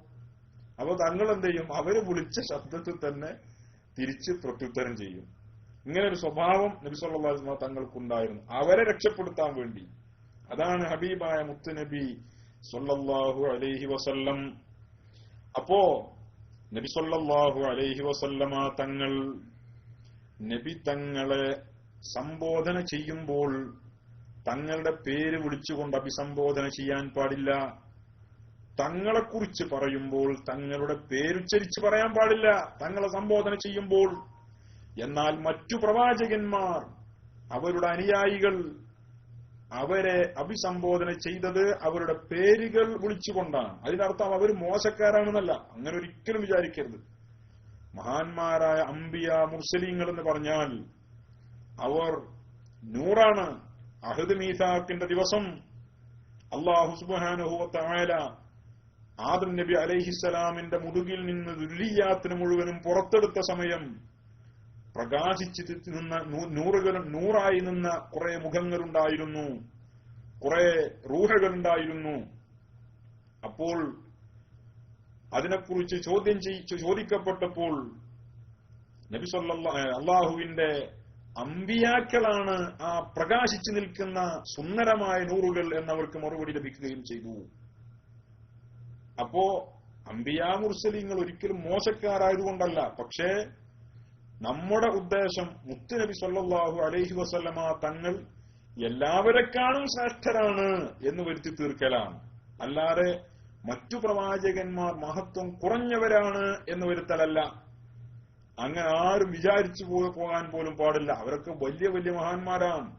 അപ്പൊ തങ്ങൾ എന്ത് ചെയ്യും? അവര് വിളിച്ച ശബ്ദത്തിൽ തന്നെ തിരിച്ച് പ്രത്യുത്തരം ചെയ്യും. ഇങ്ങനെ ഒരു സ്വഭാവം നബി സല്ലല്ലാഹു അലൈഹി വസല്ലം തങ്ങൾക്കുണ്ടായിരുന്നു, അവരെ രക്ഷപ്പെടുത്താൻ വേണ്ടി. അതാണ് ഹബീബായ മുത്തുനബി സല്ലല്ലാഹു അലൈഹി വസല്ലം. അപ്പോ നബി സല്ലല്ലാഹു അലൈഹി വസല്ലമ തങ്ങൾ നബി തങ്ങളെ സംബോധന ചെയ്യുമ്പോൾ തങ്ങളുടെ പേര് വിളിച്ചുകൊണ്ട് അഭിസംബോധന ചെയ്യാൻ പാടില്ല. തങ്ങളെക്കുറിച്ച് പറയുമ്പോൾ തങ്ങളുടെ പേരുച്ചരിച്ച് പറയാൻ പാടില്ല തങ്ങളെ സംബോധന ചെയ്യുമ്പോൾ. എന്നാൽ മറ്റു പ്രവാചകന്മാർ, അവരുടെ അനുയായികൾ അവരെ അഭിസംബോധന ചെയ്തത് അവരുടെ പേരുകൾ വിളിച്ചുകൊണ്ടാണ്. അതിനർത്ഥം അവർ മോശക്കാരാണെന്നല്ല, അങ്ങനെ ഒരിക്കലും വിചാരിക്കരുത്. മഹാന്മാരായ അംബിയ മുർസലീങ്ങൾ എന്ന് പറഞ്ഞാൽ അവർ നൂറാണ്. അഹദ് മീസാഖിന്റെ ദിവസം അല്ലാഹു സുബ്ഹാനഹു വ തആല ആദം നബി അലൈഹിസ്സലാമിന്റെ മുതുകിൽ നിന്ന് ദുർരിയാത്തിന് മുഴുവനും പുറത്തെടുത്ത സമയം പ്രകാശിച്ചു നിന്ന നൂറായി നിന്ന കുറെ മുഖങ്ങളുണ്ടായിരുന്നു, കുറെ റൂഹകളുണ്ടായിരുന്നു. അപ്പോൾ അതിനെക്കുറിച്ച് ചോദിക്കപ്പെട്ടപ്പോൾ നബി അള്ളാഹുവിന്റെ അമ്പിയാക്കളാണ് ആ പ്രകാശിച്ചു നിൽക്കുന്ന സുന്ദരമായ നൂറുകൾ എന്നവർക്ക് മറുപടി ലഭിക്കുകയും ചെയ്തു. അപ്പോ അമ്പിയാ മുർസലീങ്ങൾ ഒരിക്കലും മോശക്കാരായതുകൊണ്ടല്ല, പക്ഷേ നമ്മുടെ ഉദ്ദേശം മുത്തുനബി സല്ലല്ലാഹു അലൈഹി വസല്ലമ തങ്ങൾ എല്ലാവരെക്കാളും ശ്രേഷ്ഠരാണ് എന്ന് വരുത്തി തീർക്കലാണ്. അല്ലാതെ മറ്റു പ്രവാചകന്മാർ മഹത്വം കുറഞ്ഞവരാണ് എന്ന് വരുത്തലല്ല. അങ്ങനെ ആരും വിചാരിച്ചു പോകാൻ പോലും പാടില്ല. അവരൊക്കെ വലിയ വലിയ മഹാന്മാരാണ്.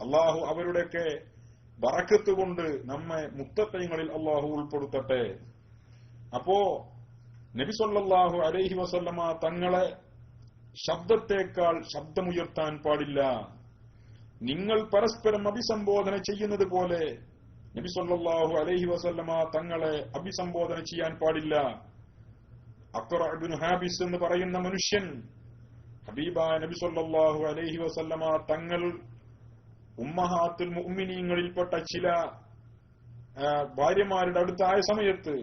അള്ളാഹു അവരുടെയൊക്കെ ബറക്കത്ത് കൊണ്ട് നമ്മെ മുത്തഖീങ്ങളിൽ അള്ളാഹു ഉൾപ്പെടുത്തട്ടെ. അപ്പോ നബി സല്ലല്ലാഹു അലൈഹി വസല്ലമ തങ്ങളെ ശബ്ദത്തേക്കാൾ ശബ്ദമുയർത്താൻ പാടില്ല. നിങ്ങൾ പരസ്പരം അഭിസംബോധന ചെയ്യുന്നത് പോലെ നബി സല്ലല്ലാഹു അലൈഹി വസല്ലമ തങ്ങളെ അഭിസംബോധന ചെയ്യാൻ പാടില്ല. അഖ്റ ഇബ്നു ഹാബിസ് എന്ന് പറയുന്ന മനുഷ്യൻ ഹബീബായ നബി സല്ലല്ലാഹു അലൈഹി വസല്ലമ തങ്ങൾ ഉമ്മഹാത്തുൽ മുഅ്മിനീങ്ങളിൽപ്പെട്ട ചില ഭാര്യമാരുടെ അടുത്തായ സമയത്ത്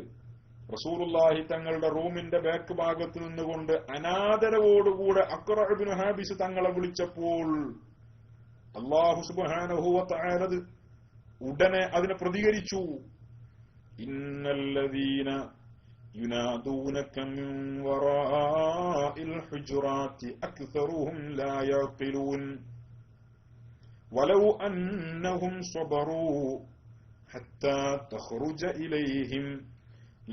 റസൂലുള്ളാഹി തങ്ങളുടെ റൂമിന്റെ ബാക്ക് ഭാഗത്ത് നിന്നുകൊണ്ട് അനാദരവോടുകൂടെ അഖ്റ ഇബ്നു ഹാബിസ് തങ്ങളെ വിളിച്ചപ്പോൾ അല്ലാഹു സുബ്ഹാനഹു വ തആല ഉടനെ അതിനെ പ്രതികരിച്ചു. ഇന്നല്ലദീന യുനാദൂനക മിൻ വറാഇൽ ഹുജറാത്തി അക്സറുഹും ലാ യഖിലൂൻ വലൗ അന്നഹും സബറൂ ഹത്താ തഖ്റുജ ഇലൈഹിം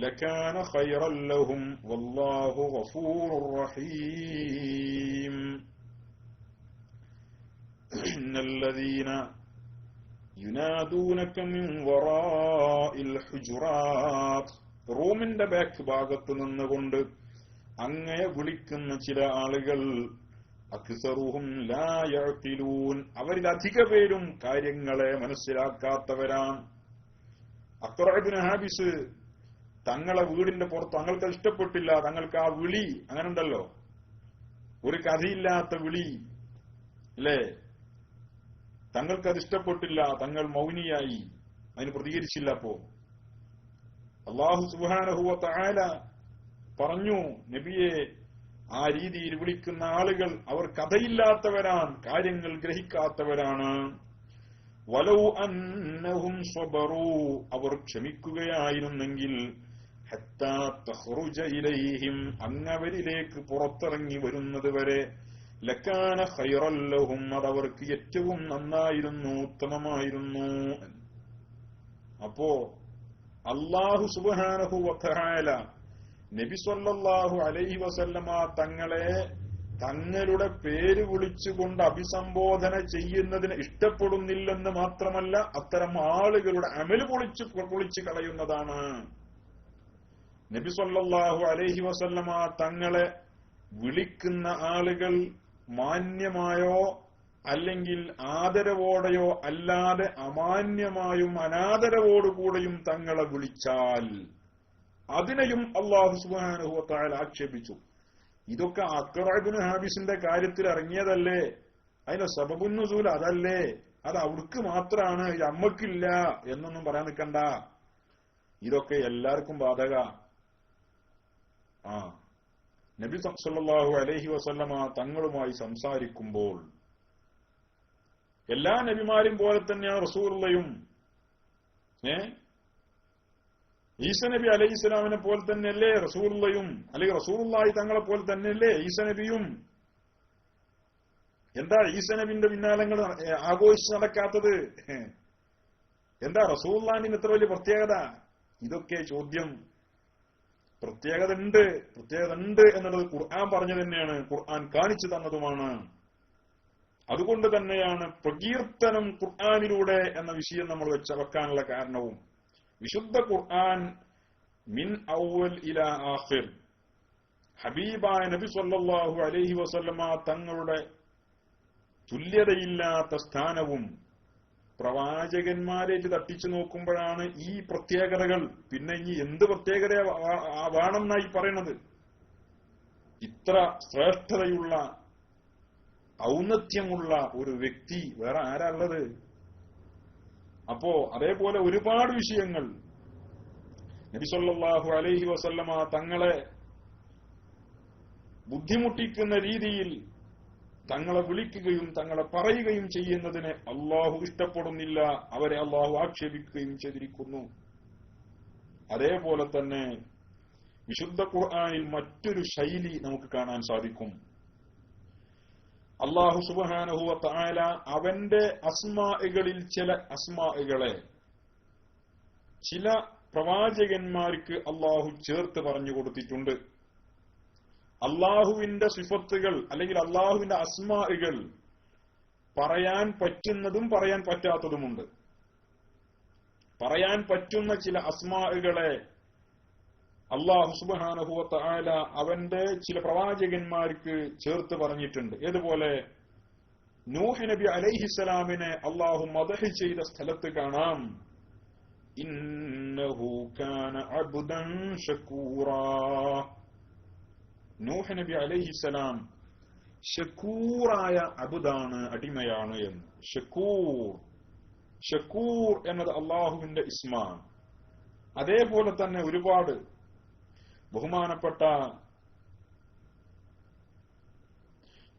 ലകാന ഖൈറൻ ലഹും വല്ലാഹു ഗഫൂറുർ റഹീം. ഇന്നല്ലദീന യുനാദൂനക മിൻ വറാഇൽ ഹുജറാത്ത്, റൂമിന്റെ ബാക്ക് ഭാഗത്ത് നിന്നുകൊണ്ട് അങ്ങയെ വിളിക്കുന്ന ചില ആളുകൾ അക്സറുഹും ലാ യഖിലൂൻ, അവരിൽ അധിക പേരും കാര്യങ്ങളെ മനസ്സിലാക്കാത്തവരാണ്. അഖ്റ ഇബ്നു ഹാബിസ് തങ്ങളെ വീടിന്റെ പുറത്ത് തങ്ങൾക്ക് ഇഷ്ടപ്പെട്ടില്ല. തങ്ങൾക്ക് ആ വിളി അങ്ങനെ ഉണ്ടല്ലോ, ഒരു കഥയില്ലാത്ത വിളി അല്ലേ, തങ്ങൾക്കത് ഇഷ്ടപ്പെട്ടില്ല. തങ്ങൾ മൗനിയായി, അതിന് പ്രതികരിച്ചില്ല. അപ്പോ അല്ലാഹു സുബ്ഹാനഹു വ തആല പറഞ്ഞു, നബിയെ ആ രീതിയിൽ വിളിക്കുന്ന ആളുകൾ അവർ കഥയില്ലാത്തവരാണ്, കാര്യങ്ങൾ ഗ്രഹിക്കാത്തവരാണ്. വലൗ അന്നഹും സബറൂ, അവർ ക്ഷമിക്കുകയായിരുന്നെങ്കിൽ ഹത്താ തഖ്റുജ ഇലൈഹിം, അങ്ങവരിലേക്ക് പുറത്തിറങ്ങി വരുന്നത് വരെ ലകാന ഖൈറൻ ലഹും, അതവർക്ക് ഏറ്റവും നന്നായിരുന്നു, ഉത്തമമായിരുന്നു. അപ്പോ അല്ലാഹു സുബ്ഹാനഹു വ തആല നബി സല്ലല്ലാഹു അലൈഹി വസല്ലമ തങ്ങളെ തങ്ങളുടെ പേര് വിളിച്ചുകൊണ്ട് അഭിസംബോധന ചെയ്യുന്നതിന് ഇഷ്ടപ്പെടുന്നില്ലെന്ന് മാത്രമല്ല, അത്തരം ആളുകളുടെ അമല് പൊളിച്ചു കളയുന്നതാണ്. നബി സല്ലല്ലാഹു അലൈഹി വസല്ലമ തങ്ങളെ വിളിക്കുന്ന ആളുകൾ മാന്യമായോ അല്ലെങ്കിൽ ആദരവോടെയോ അല്ലാതെ അമാന്യമായും അനാദരവോടുകൂടെയും തങ്ങളെ വിളിച്ചാൽ അതിനെയും അല്ലാഹു സുബ്ഹാനഹു വ തആല ആക്ഷേപിച്ചു. ഇതൊക്കെ അഖ്റ ഇബ്നു ഹാബിസിന്റെ കാര്യത്തിൽ ഇറങ്ങിയതല്ലേ, അതിന്റെ സബബുൻ നുസൂൽ അതല്ലേ, അത് അവർക്ക് മാത്രമാണ്, ഇത് അമ്മക്കില്ല എന്നൊന്നും പറയാൻ നിൽക്കണ്ട. ഇതൊക്കെ എല്ലാവർക്കും ബാധക. നബി സല്ലല്ലാഹു അലൈഹി വസല്ലമ തങ്ങളുമായി സംസാരിക്കുമ്പോൾ എല്ലാ നബിമാരും പോലെ തന്നെയാണ് റസൂലുള്ളയും. ഈസ നബി അലൈഹി സ്വലാമിനെ പോലെ തന്നെയല്ലേ റസൂലുള്ളയും, അല്ലെങ്കിൽ റസൂലുള്ളാഹി തങ്ങളെ പോലെ തന്നെയല്ലേ ഈസ നബിയും? എന്താ ഈസ നബിന്റെ പിന്നാലങ്ങൾ ആഘോഷിച്ച് നടക്കാത്തത്? എന്താ റസൂലുള്ളാഹിന് ഇത്ര വലിയ പ്രത്യേകത? ഇതൊക്കെ ചോദ്യം. പ്രത്യേകത ഉണ്ട് എന്നുള്ളത് ഖുർആൻ പറഞ്ഞു തന്നെയാണ്, ഖുർആൻ കാണിച്ചു തന്നതുമാണ്. അതുകൊണ്ട് തന്നെയാണ് പ്രകീർത്തനം ഖുർആനിലൂടെ എന്ന വിഷയം നമ്മൾ വെക്കാനുള്ള കാരണവും. വിശുദ്ധ ഖുർആൻ മിൻ അവൽ ഇലാ ആഖിർ ഹബീബായ നബി സല്ലല്ലാഹു അലൈഹി വസല്ലമ തങ്ങളുടെ തുല്യതയില്ലാത്ത സ്ഥാനവും പ്രവാചകന്മാരേറ്റ് തട്ടിച്ചു നോക്കുമ്പോഴാണ് ഈ പ്രത്യേകതകൾ. പിന്നെ ഇനി എന്ത് പ്രത്യേകത വേണമെന്നായി പറയണത്? ഇത്ര ശ്രേഷ്ഠതയുള്ള ഔന്നത്യമുള്ള ഒരു വ്യക്തി വേറെ ആരാള്ളത്? അപ്പോ അതേപോലെ ഒരുപാട് വിഷയങ്ങൾ നബി സല്ലല്ലാഹു അലൈഹി വസല്ലമ തങ്ങളെ ബുദ്ധിമുട്ടിക്കുന്ന രീതിയിൽ തങ്ങളെ വിളിക്കുകയും തങ്ങളെ പറയുകയും ചെയ്യുന്നതിനെ അള്ളാഹു ഇഷ്ടപ്പെടുന്നില്ല. അവരെ അള്ളാഹു ആക്ഷേപിക്കുകയും ചെയ്തിരിക്കുന്നു. അതേപോലെ തന്നെ വിശുദ്ധ ഖുർആനിൽ മറ്റൊരു ശൈലി നമുക്ക് കാണാൻ സാധിക്കും. അള്ളാഹു സുബ്ഹാനഹു വ തആല അവന്റെ അസ്മാഇകളിൽ ചില അസ്മാഇകളെ ചില പ്രവാചകന്മാർക്ക് അള്ളാഹു ചേർത്ത് പറഞ്ഞു കൊടുത്തിട്ടുണ്ട്. അള്ളാഹുവിന്റെ സിഫത്തുകൾ അല്ലെങ്കിൽ അള്ളാഹുവിന്റെ അസ്മാഇകൾ പറയാൻ പറ്റുന്നതും പറയാൻ പറ്റാത്തതുമുണ്ട്. പറയാൻ പറ്റുന്ന ചില അസ്മാഇകളെ അള്ളാഹു സുബ്ഹാനഹു വ തആല അവന്റെ ചില പ്രവാചകന്മാർക്ക് ചേർത്ത് പറഞ്ഞിട്ടുണ്ട്. ഏതുപോലെ നൂഹ് നബി അലൈഹിസ്സലാമിനെ അള്ളാഹു മദ്ഹ് ചെയ്ത സ്ഥലത്ത് കാണാം, ഇന്നഹു കാന അബ്ദൻ ശകൂറാ. നൂഹ് നബി അലൈഹിസ്സലാം ഷക്കൂറായ അബ്ദാണ്, അടിമയാണ് എന്ന്. ഷക്കൂർ എന്നത് അള്ളാഹുവിന്റെ ഇസ്മാണ്. അതേപോലെ തന്നെ ഒരുപാട് ബഹുമാനപ്പെട്ട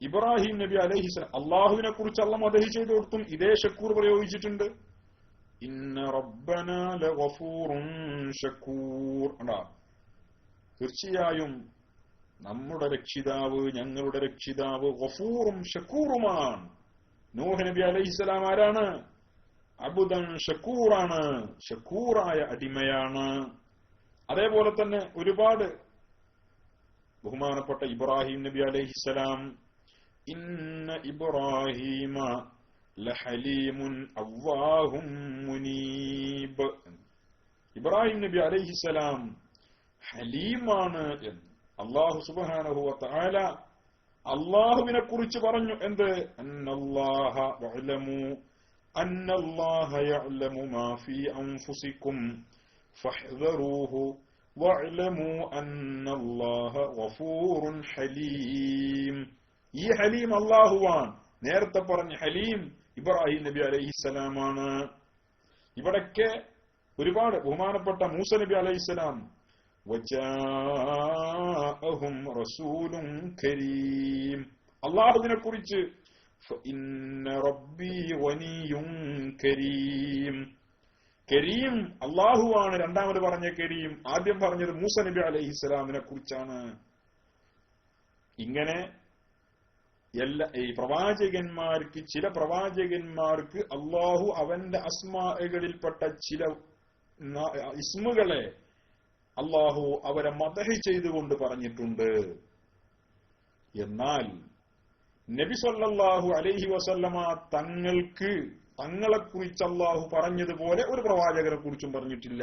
ഇബ്രാഹിം നബി അലൈഹിസ്സലാം അള്ളാഹുവിനെ കുറിച്ച് അള്ളാഹ് മദ്ഹ് ചെയ്തു കൊടുത്തും ഇതേ ഷക്കൂർ പ്രയോഗിച്ചിട്ടുണ്ട്. ഇന്ന റബ്ബനാ ലഗഫൂറുൻ ഷക്കൂർ. തീർച്ചയായും നമ്മുടെ രക്ഷിതാവ്, ഞങ്ങളുടെ രക്ഷിതാവ് ഗഫൂറും ഷക്കൂറുമാണ്. നൂഹ് നബി അലൈഹിസ്സലാം ആരാണ്? അബ്ദൻ ഷക്കൂറാണ്, ഷക്കൂറായ അടിമയാണ്. അതേപോലെ തന്നെ ഒരുപാട് ബഹുമാനപ്പെട്ട ഇബ്രാഹിം നബി അലൈഹിസ്സലാം, ഇന്ന ഇബ്രാഹീമ ലഹലീമുൻ അവ്വാഹും മുനീബ്. ഇബ്രാഹിം നബി അലൈഹിസ്സലാം ഹലീമാണ് എന്ന് അല്ലാഹു സുബ്ഹാനഹു വ തആല അല്ലാഹുവിനെ കുറിച്ച് പറഞ്ഞു. എന്ത്? അന്നല്ലാഹ യഅലമു മാ ഫീ അൻഫുസികും ഫഹ്ദറൂഹു വഅലമു അന്നല്ലാഹ ഗഫൂറുൻ ഹലീം. ഈ ഹലീം അല്ലാഹുവാണ്. നേരത്തെ പറഞ്ഞ ഹലീം ഇബ്രാഹിം നബി അലൈഹിസ്സലാമാണ്. ഇവിടൊക്കെ ഒരുപാട് ബഹുമാനപ്പെട്ട മൂസ നബി അലൈഹിസ്സലാം വജാഅഹും റസൂലുൻ കരീം. അല്ലാഹുവിനെ കുറിച്ച് ഇന്ന റബ്ബി ഗനിയ്യുൻ കരീം. കരീം അല്ലാഹുവാണ്. രണ്ടാമത് പറഞ്ഞ കരീം. ആദ്യം പറഞ്ഞത് മൂസ നബി അലൈഹിസ്സലാമിനെ കുറിച്ചാണ്. ഇങ്ങനെ ഈ പ്രവാചകന്മാർക്ക്, ചില പ്രവാചകന്മാർക്ക് അല്ലാഹു അവന്റെ അസ്മാകളിൽപ്പെട്ട ചില ഇസ്മുകളെ അല്ലാഹു അവരെ മദ്ഹ് ചെയ്തുകൊണ്ട് പറഞ്ഞിട്ടുണ്ട്. എന്നാൽ നബി സല്ലല്ലാഹു അലൈഹി വസല്ലമ തങ്ങളെക്കുറിച്ച് അല്ലാഹു പറഞ്ഞതുപോലെ ഒരു പ്രവാചകനെ കുറിച്ചും പറഞ്ഞിട്ടില്ല.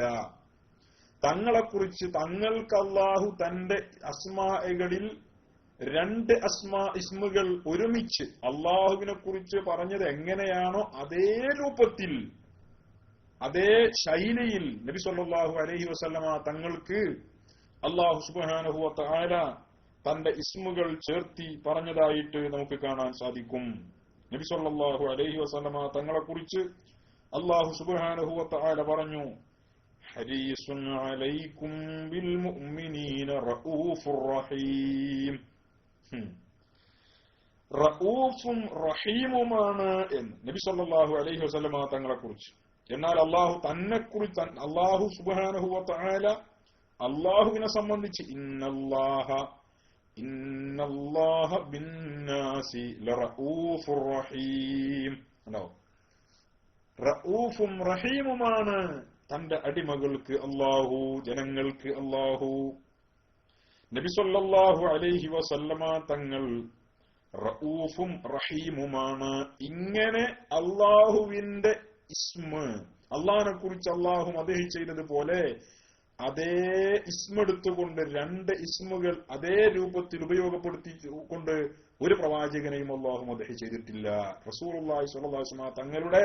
തങ്ങളെക്കുറിച്ച് തങ്ങൾക്ക് അല്ലാഹു തന്റെ അസ്മാകളിൽ രണ്ട് ഇസ്മുകൾ ഒരുമിച്ച് അല്ലാഹുവിനെ കുറിച്ച് പറഞ്ഞത് എങ്ങനെയാണോ അതേ രൂപത്തിൽ, അതേ ശൈലിയിൽ നബി സല്ലല്ലാഹു അലൈഹി വസല്ലമ തങ്ങൾക്ക് അല്ലാഹു സുബ്ഹാനഹു വ തആല തന്റെ ഇസ്മുകൾ ചേർത്തി പറഞ്ഞതായിട്ട് നമുക്ക് കാണാൻ സാധിക്കും. നബി സല്ലല്ലാഹു അലൈഹി വസല്ലമ തങ്ങളെ കുറിച്ച് അല്ലാഹു സുബ്ഹാനഹു വ തആല പറഞ്ഞു, ഹരീസുൻ അലൈക്കും ബിൽ മുഅ്മിനീന റഊഫുർ റഹീം. റഊഫും റഹീമുമാണ് എന്ന് നബി സല്ലല്ലാഹു അലൈഹി വസല്ലമ തങ്ങളെ കുറിച്ച്. എന്നാൽ അല്ലാഹു തന്നെക്കുറിച്ച് അല്ലാഹു സുബ്ഹാനഹു വ തആല അല്ലാഹുവിനെ സംബന്ധിച്ച് ഇന്നല്ലാഹ ബിന്നാസി ലറഊഫുർ റഹീം. റഊഫും റഹീമുമാണ് തന്റെ അടിമകൾക്ക് അല്ലാഹു, ജനങ്ങൾക്ക് അല്ലാഹു. നബി സല്ലല്ലാഹു അലൈഹി വസല്ലമ തങ്ങൾ റഊഫും റഹീമുമാണ്. ഇങ്ങനെ അല്ലാഹുവിന്റെ ഇസ്മ്, അള്ളാഹിനെ കുറിച്ച് അള്ളാഹു മദ്ഹ് ചെയ്തതുപോലെ അതേ ഇസ്മെടുത്തുകൊണ്ട് രണ്ട് ഇസ്മുകൾ അതേ രൂപത്തിൽ ഉപയോഗപ്പെടുത്തിക്കൊണ്ട് ഒരു പ്രവാചകനെയും അള്ളാഹു മദ്ഹ് ചെയ്തിട്ടില്ല. റസൂലുള്ളാഹി സ്വല്ലല്ലാഹു അലൈഹി വസല്ലം തങ്ങളുടെ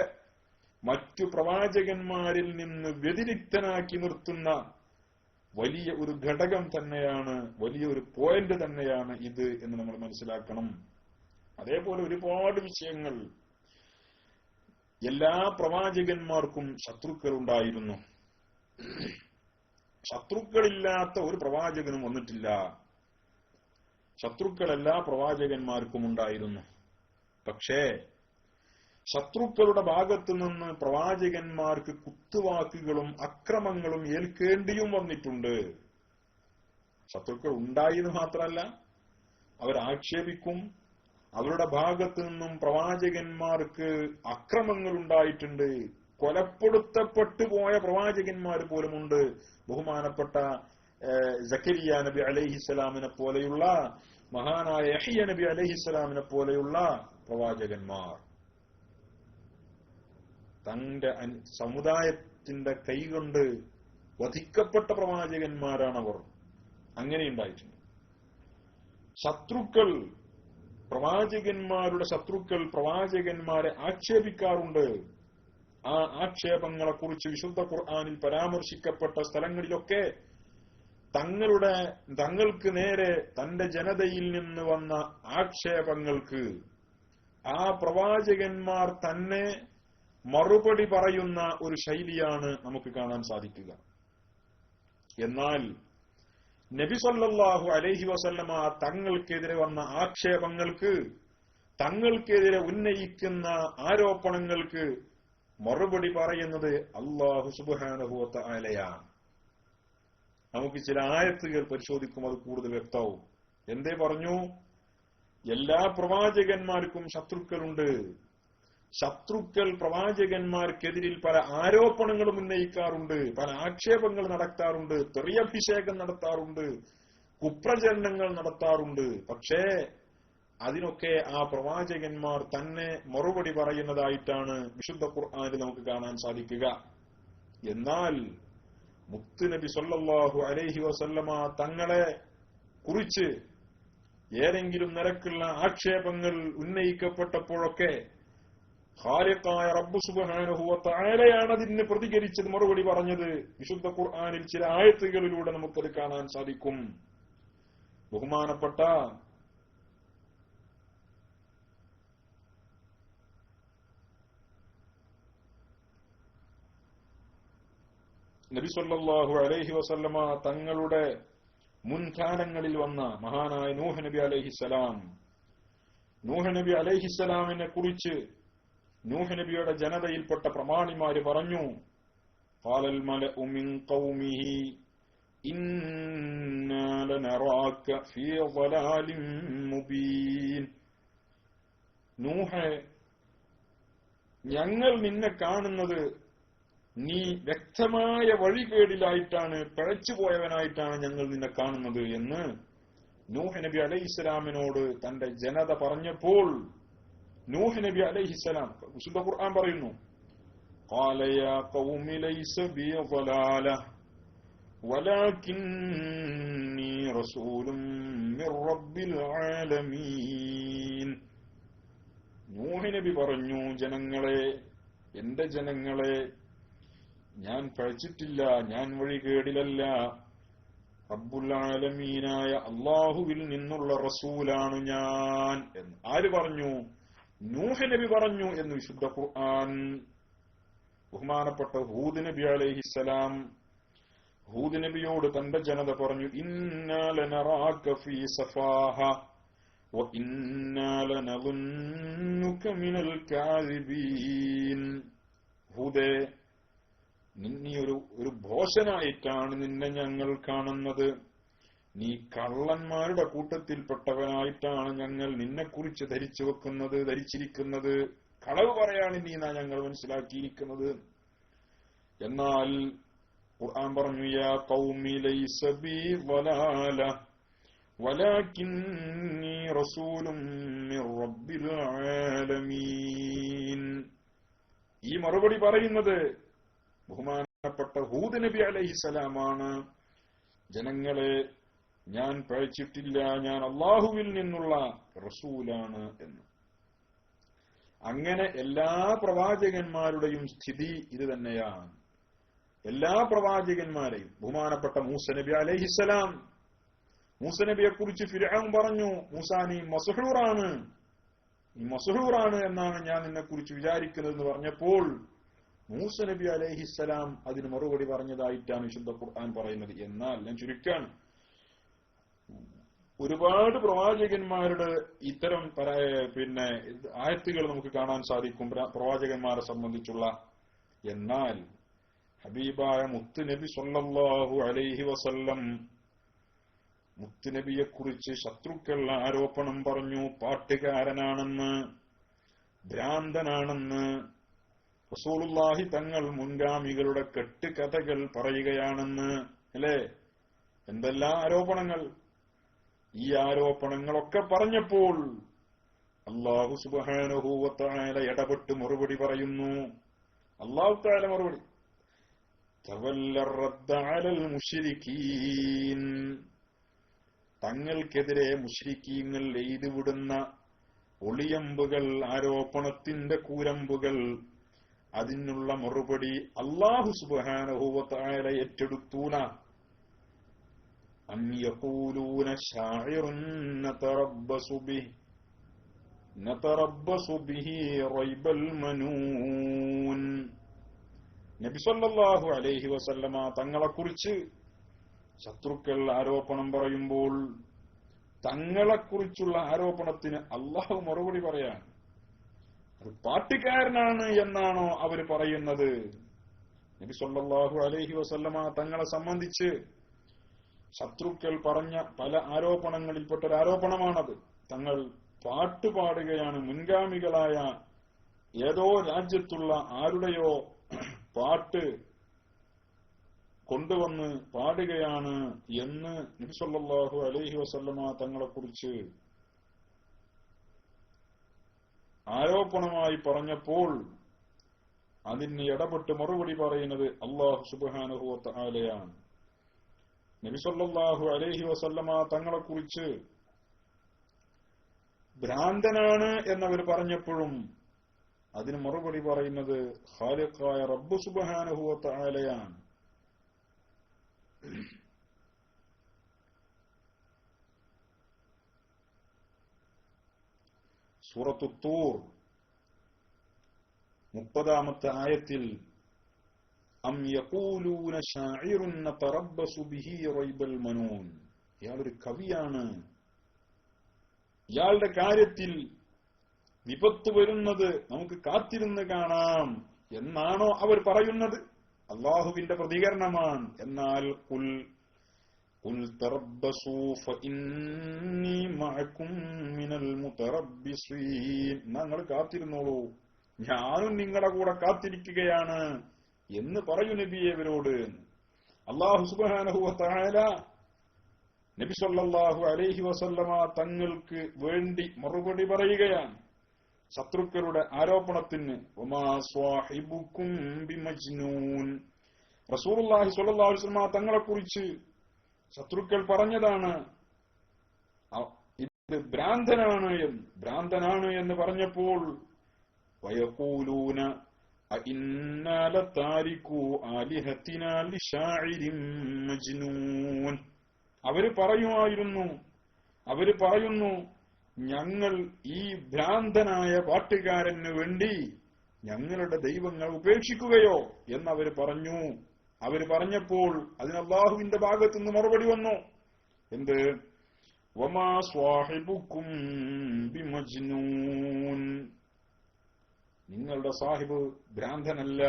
മറ്റു പ്രവാചകന്മാരിൽ നിന്ന് വ്യതിരിക്തനാക്കി നിർത്തുന്ന വലിയ ഒരു ഘടകം തന്നെയാണ്, വലിയ ഒരു പോയിന്റ് തന്നെയാണ് ഇത് എന്ന് നമ്മൾ മനസ്സിലാക്കണം. അതേപോലെ ഒരുപാട് വിഷയങ്ങൾ. എല്ലാ പ്രവാചകന്മാർക്കും ശത്രുക്കൾ ഉണ്ടായിരുന്നു. ശത്രുക്കളില്ലാത്ത ഒരു പ്രവാചകനും വന്നിട്ടില്ല. ശത്രുക്കൾ എല്ലാ പ്രവാചകന്മാർക്കും ഉണ്ടായിരുന്നു. പക്ഷേ ശത്രുക്കളുടെ ഭാഗത്തു നിന്ന് പ്രവാചകന്മാർക്ക് കുത്തുവാക്കുകളും അക്രമങ്ങളും ഏൽക്കേണ്ടിയും വന്നിട്ടുണ്ട്. ശത്രുക്കൾ ഉണ്ടായെന്ന് മാത്രമല്ല, അവരാക്ഷേപിക്കും. അവരുടെ ഭാഗത്തു നിന്നും പ്രവാചകന്മാർക്ക് അക്രമങ്ങൾ ഉണ്ടായിട്ടുണ്ട്. കൊലപ്പെടുത്തപ്പെട്ടു പോയ പ്രവാചകന്മാർ പോലുമുണ്ട്. ബഹുമാനപ്പെട്ട സക്കരിയ നബി അലൈഹിസ്സലാമിനെ പോലെയുള്ള, മഹാനായ യഹ്യ നബി അലൈഹിസ്സലാമിനെ പോലെയുള്ള പ്രവാചകന്മാർ തന്റെ സമുദായത്തിന്റെ കൈകൊണ്ട് വധിക്കപ്പെട്ട പ്രവാചകന്മാരാണവർ. അങ്ങനെ ഉണ്ടായിട്ടുണ്ട്. ശത്രുക്കൾ, പ്രവാചകന്മാരുടെ ശത്രുക്കൾ പ്രവാചകന്മാരെ ആക്ഷേപിക്കാറുണ്ട്. ആ ആക്ഷേപങ്ങളെ കുറിച്ച് വിശുദ്ധ ഖുർആനിൽ പരാമർശിക്കപ്പെട്ട സ്ഥലങ്ങളിലൊക്കെ തങ്ങൾക്ക് നേരെ തന്റെ ജനതയിൽ നിന്ന് വന്ന ആക്ഷേപങ്ങൾക്ക് ആ പ്രവാചകന്മാർ തന്നെ മറുപടി പറയുന്ന ഒരു ശൈലിയാണ് നമുക്ക് കാണാൻ സാധിക്കുക. എന്നാൽ നബി സല്ലല്ലാഹു അലൈഹി വസല്ലമ തങ്ങൾക്കെതിരെ വന്ന ആക്ഷേപങ്ങൾക്ക്, തങ്ങൾക്കെതിരെ ഉന്നയിക്കുന്ന ആരോപണങ്ങൾക്ക് മറുപടി പറയുന്നത് അല്ലാഹു സുബ്ഹാനഹു വ തആലയാണ്. നമുക്ക് ചില ആയത്തുകൾ പരിശോധിക്കും, അത് കൂടുതൽ വ്യക്തമാവും. എന്തേ പറഞ്ഞു? എല്ലാ പ്രവാചകന്മാർക്കും ശത്രുക്കളുണ്ട്. ശത്രുക്കൾ പ്രവാചകന്മാർക്കെതിരിൽ പല ആരോപണങ്ങളും ഉന്നയിക്കാറുണ്ട്, പല ആക്ഷേപങ്ങൾ നടത്താറുണ്ട്, തെറിയഭിഷേകം നടത്താറുണ്ട്, കുപ്രചരണങ്ങൾ നടത്താറുണ്ട്. പക്ഷേ അതിനൊക്കെ ആ പ്രവാചകന്മാർ തന്നെ മറുപടി പറയുന്നതായിട്ടാണ് വിശുദ്ധ ഖുർആനിൽ നമുക്ക് കാണാൻ സാധിക്കുക. എന്നാൽ മുത്തുനബി സല്ലല്ലാഹു അലൈഹി വസല്ലമ തങ്ങളെ കുറിച്ച് ഏതെങ്കിലും നിരക്കുള്ള ആക്ഷേപങ്ങൾ ഉന്നയിക്കപ്പെട്ടപ്പോഴൊക്കെ ഖാലിഖായ റബ്ബ് സുബ്ഹാനഹു വ തആലയാണ് അതിന് പ്രതികരിച്ചത്, മറുപടി പറഞ്ഞത്. വിശുദ്ധ ഖുർആനിൽ ചില ആയത്തുകളിലൂടെ നമുക്കത് കാണാൻ സാധിക്കും. ബഹുമാനപ്പെട്ട നബി സല്ലല്ലാഹു അലൈഹി വസല്ലമ തങ്ങളുടെ മുൻകാലങ്ങളിൽ വന്ന മഹാനായ നൂഹ് നബി അലൈഹിസ്സലാം, നൂഹ് നബി അലൈഹിസ്സലാമിനെ കുറിച്ച് നൂഹ് നബിയുടെ ജനതയിൽപ്പെട്ട പ്രമാണിമാര് പറഞ്ഞു, ഖാലൽ മലഉ മിൻ ഖൗമിഹി ഇന്നാ ലനറാക ഫീ ളലാലിൻ മുബീൻ. നൂഹേ, ഞങ്ങൾ നിന്നെ കാണുന്നത് നീ വ്യക്തമായ വഴികേടിലായിട്ടാണ്, പിഴച്ചുപോയവനായിട്ടാണ് ഞങ്ങൾ നിന്നെ കാണുന്നത് എന്ന് നൂഹ് നബി അലൈഹിസ്സലാമിനോട് തന്റെ ജനത പറഞ്ഞപ്പോൾ നൂഹ് നബി അലൈഹിസ്സലാം, വിശുദ്ധ ഖുർആൻ പറയുന്നു, ഖാല യാ ഖൗമി ലൈസ ബി ളലാല വലാകിന്നി റസൂലുൻ മിർ റബ്ബിൽ ആലമീൻ. നൂഹ് നബി പറഞ്ഞു, ജനങ്ങളെ, എന്റെ ജനങ്ങളെ, ഞാൻ പഴിച്ചിട്ടില്ല, ഞാൻ വഴികേടിലല്ല, റബ്ബുൽ ആലമീനായ അല്ലാഹുവിൽ നിന്നുള്ള റസൂലാണ് ഞാൻ എന്ന്. ആര് പറഞ്ഞു? നൂഹ് നബി പറഞ്ഞു എന്ന് വിശുദ്ധ ഖുർആൻ. ബഹുമാനപ്പെട്ട ഹൂദ് നബി അലൈഹിസ്സലാം ഹൂദ് നബിയോട് തന്റെ ജനത പറഞ്ഞു, ഇന്നാ ലനറാക ഫീ സഫാഹ വ ഇന്നാ ലനظنക മിനൽ കാദിബീൻ. ഹൂദേ, നീ ഒരു ഭോഷനായിട്ടാണ് നിന്നെ ഞങ്ങൾ കാണുന്നത്, നീ കള്ളന്മാരുടെ കൂട്ടത്തിൽപ്പെട്ടവനായിട്ടാണ് ഞങ്ങൾ നിന്നെക്കുറിച്ച് ധരിച്ചിരിക്കുന്നത്, കളവ് പറയാണ് നീ ഞങ്ങൾ മനസ്സിലാക്കിയിരിക്കുന്നത്. എന്നാൽ ഖുർആൻ പറഞ്ഞു, യാ ഖൗമി ലൈസ ബി ളലാല വലാകിന്നി റസൂലുൻ മിർ റബ്ബിൽ ആലമീൻ. ഈ മറുപടി പറയുന്നത് ബഹുമാനപ്പെട്ട ഹൂദ് നബി അലൈഹിസ്സലാമാണ്. ജനങ്ങളെ, ഞാൻ പഴിച്ചിട്ടില്ല, ഞാൻ അല്ലാഹുവിൽ നിന്നുള്ള റസൂലാണ് എന്ന്. അങ്ങനെ എല്ലാ പ്രവാചകന്മാരുടെയും സ്ഥിതി ഇത് തന്നെയാണ്. എല്ലാ പ്രവാചകന്മാരെയും, ബഹുമാനപ്പെട്ട മൂസ നബി അലൈഹിസ്സലാം, മൂസ നബിയെ കുറിച്ച് ഫിർഔൻ പറഞ്ഞു, മൂസാ നീ മസ്ഹൂറാണ്, മസ്ഹൂറാണ് എന്നാണ് ഞാൻ നിന്നെ കുറിച്ച് വിചാരിക്കുന്നത് എന്ന് പറഞ്ഞപ്പോൾ മൂസ നബി അലൈഹിസ്സലാം അതിന് മറുപടി പറഞ്ഞതായിട്ടാണ് വിശുദ്ധ ഖുർആൻ പറയുന്നത്. എന്നാൽ ഞാൻ ചുരുക്കാണ്, ഒരുപാട് പ്രവാചകന്മാരുടെ ഇത്തരം ആയത്തുകൾ നമുക്ക് കാണാൻ സാധിക്കും പ്രവാചകന്മാരെ സംബന്ധിച്ചുള്ള. എന്നാൽ ഹബീബായ മുത്തുനബി സ്വല്ലല്ലാഹു അലൈഹി വസല്ലം മുത്തുനബിയെ കുറിച്ച് ശത്രുക്കൾ ആരോപണം പറഞ്ഞു. പാട്ടുകാരനാണെന്ന്, ഭ്രാന്തനാണെന്ന്, റസൂലുള്ളാഹി തങ്ങൾ മുൻഗാമികളുടെ കെട്ടുകഥകൾ പറയുകയാണെന്ന്, അല്ലേ? എന്തെല്ലാം ആരോപണങ്ങൾ! ഈ ആരോപണങ്ങളൊക്കെ പറഞ്ഞപ്പോൾ അല്ലാഹു സുബ്ഹാനഹു വ തആല ഇടപെട്ട് മറുപടി പറയുന്നു. അല്ലാഹു തആല മറുപടി, തവല്ല റദ്ദ അലൽ മുശ്രികീൻ, തങ്ങൾക്കെതിരെ മുശ്രിക്കീങ്ങൾ എയ്തുവിടുന്ന ഒളിയമ്പുകൾ, ആരോപണത്തിന്റെ കൂരമ്പുകൾ, അതിനുള്ള മറുപടി അല്ലാഹു സുബ്ഹാനഹു വ തആല ഏറ്റെടുത്തൂന. അം യഖൂലൂന ശാഇറുൻ നതറബ്ബസു ബിഹി റൈബൽ മനൂൻ. നബി സല്ലല്ലാഹു അലൈഹി വസല്ലമ തങ്ങളെക്കുറിച്ച് ശത്രുക്കൾ ആരോപണം പറയുമ്പോൾ തങ്ങളെക്കുറിച്ചുള്ള ആരോപണത്തിന് അല്ലാഹു മറുപടി പറയാൻ, ഒരു പാട്ടുകാരനാണ് എന്നാണോ അവർ പറയുന്നത്? നബി സല്ലല്ലാഹു അലൈഹി വസല്ലമ തങ്ങളെ സംബന്ധിച്ച് ശത്രുക്കൾ പറഞ്ഞ പല ആരോപണങ്ങളിൽപ്പെട്ട ഒരു ആരോപണമാണത്. തങ്ങൾ പാട്ടുപാടുകയാണ്, മുൻഗാമികളായ ഏതോ രാജ്യത്തുള്ള ആരുടെയോ പാട്ട് കൊണ്ടുവന്ന് പാടുകയാണ് എന്ന് നബി സല്ലല്ലാഹു അലൈഹി വസല്ലമ തങ്ങളെക്കുറിച്ച് ആരോപണമായി പറഞ്ഞപ്പോൾ അതിന് ഇടപെട്ട് മറുപടി പറയുന്നത് അല്ലാഹു സുബ്ഹാനഹു വ തആലയാണ്. നബി സല്ലല്ലാഹു അലൈഹി വസല്ലമ തങ്ങളെക്കുറിച്ച് ഭ്രാന്തനാണ് എന്നവർ പറഞ്ഞപ്പോഴും അതിന് മറുപടി പറയുന്നത് ഖാലിഖായ റബ്ബ് സുബ്ഹാനഹു വ തആലയാണ്. സൂറത്തു തൂർ 30-ാമത്തെ ആയത്തിൽ അം യഖൂലൂന ശാഇറുൻ നതറബ്ബസു ബിഹി റൈബൽ മനൂൻ, ഇയാളൊരു കവിയാണ്, ഇയാളുടെ കാര്യത്തിൽ വിപത്ത് വരുന്നത് നമുക്ക് കാത്തിരുന്ന് കാണാം എന്നാണോ അവർ പറയുന്നത്? അല്ലാഹുവിന്റെ പ്രതികരണമാണ്. എന്നാൽ ഖുൽ തറബ്ബസൂ ഫഇന്നീ മഅകും മിനൽ മുതറബ്ബിസീൻ, നിങ്ങൾ കാത്തിരുന്നോളൂ, ഞാനും നിങ്ങളുടെ കൂടെ കാത്തിരിക്കുകയാണ് എന്ന് പറയൂ നബിയെ ഇവരോട്. അല്ലാഹു സുബ്ഹാനഹു വ തആല നബി സല്ലല്ലാഹു അലൈഹി വസല്ലമ തങ്ങൾക്ക് വേണ്ടി മറുപടി പറയുകയാണ് ശത്രുക്കളുടെ ആരോപണത്തിന്. വമാ സ്വാഹിബുക്കും ബിമജ്നൂൻ, റസൂലുള്ളാഹി സ്വല്ലല്ലാഹു അലൈഹി വസല്ലമ തങ്ങളെക്കുറിച്ച് ശത്രുക്കൾ പറഞ്ഞതാണ് ഇത് ഭ്രാന്തനാണ് എന്ന് പറഞ്ഞപ്പോൾ വയഖൂലൂന അഇന്നാ ലതാരികൂ ആലിഹതിനാ ലിശാഇരിൻ മജ്നൂൻ, അവര് പറയുന്നു ഞങ്ങൾ ഈ ഭ്രാന്തനായ പാട്ടുകാരന് വേണ്ടി ഞങ്ങളുടെ ദൈവങ്ങൾ ഉപേക്ഷിക്കുകയോ എന്നവര് പറഞ്ഞു. അവര് പറഞ്ഞപ്പോൾ അതിന് അല്ലാഹുവിന്റെ ഭാഗത്തുനിന്ന് മറുപടി വന്നു. എന്ത്? വമാ സ്വാഹിബുക്കും ബിമജ്നൂൻ, നിങ്ങളുടെ സാഹിബ് ഭ്രാന്തനല്ല.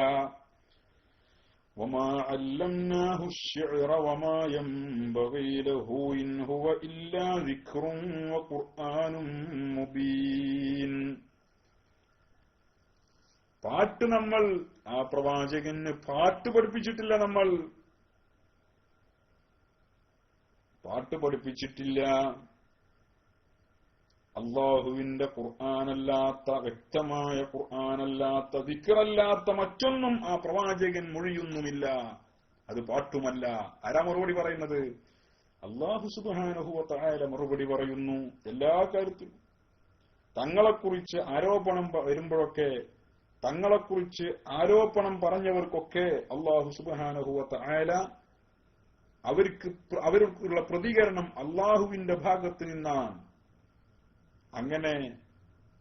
വമാ അല്ലംനാഹു അശ്ശിഅറ വമാ യൻബഗീ ലഹു ഇൻ ഹുവ ഇല്ലാ ദിക്റുൻ വഖുർആനും മുബീൻ. പാട്ട് നമ്മൾ ആ പ്രവാചകന് പാട്ട് പഠിപ്പിച്ചിട്ടില്ല, നമ്മൾ പാട്ട് പഠിപ്പിച്ചിട്ടില്ല. അല്ലാഹുവിന്റെ ഖുർആനല്ലാത്ത, വ്യക്തമായ ഖുർആനല്ലാത്ത, ദിക്റല്ലാത്ത മറ്റൊന്നും ആ പ്രവാചകൻ മൊഴിയൊന്നുമില്ല, അത് പാട്ടുമല്ല. ആരാ മറുപടി പറയുന്നത്? അല്ലാഹു സുബ്ഹാനഹു വ തആല മറുപടി പറയുന്നു എല്ലാ കാര്യത്തിലും. തങ്ങളെക്കുറിച്ച് ആരോപണം വരുമ്പോഴൊക്കെ, തങ്ങളെക്കുറിച്ച് ആരോപണം പറഞ്ഞവർക്കൊക്കെ അല്ലാഹു സുബ്ഹാനഹു വ തആല അവർക്കുള്ള പ്രതികരണം അല്ലാഹുവിന്റെ ഭാഗത്ത് നിന്നാണ്. അങ്ങനെ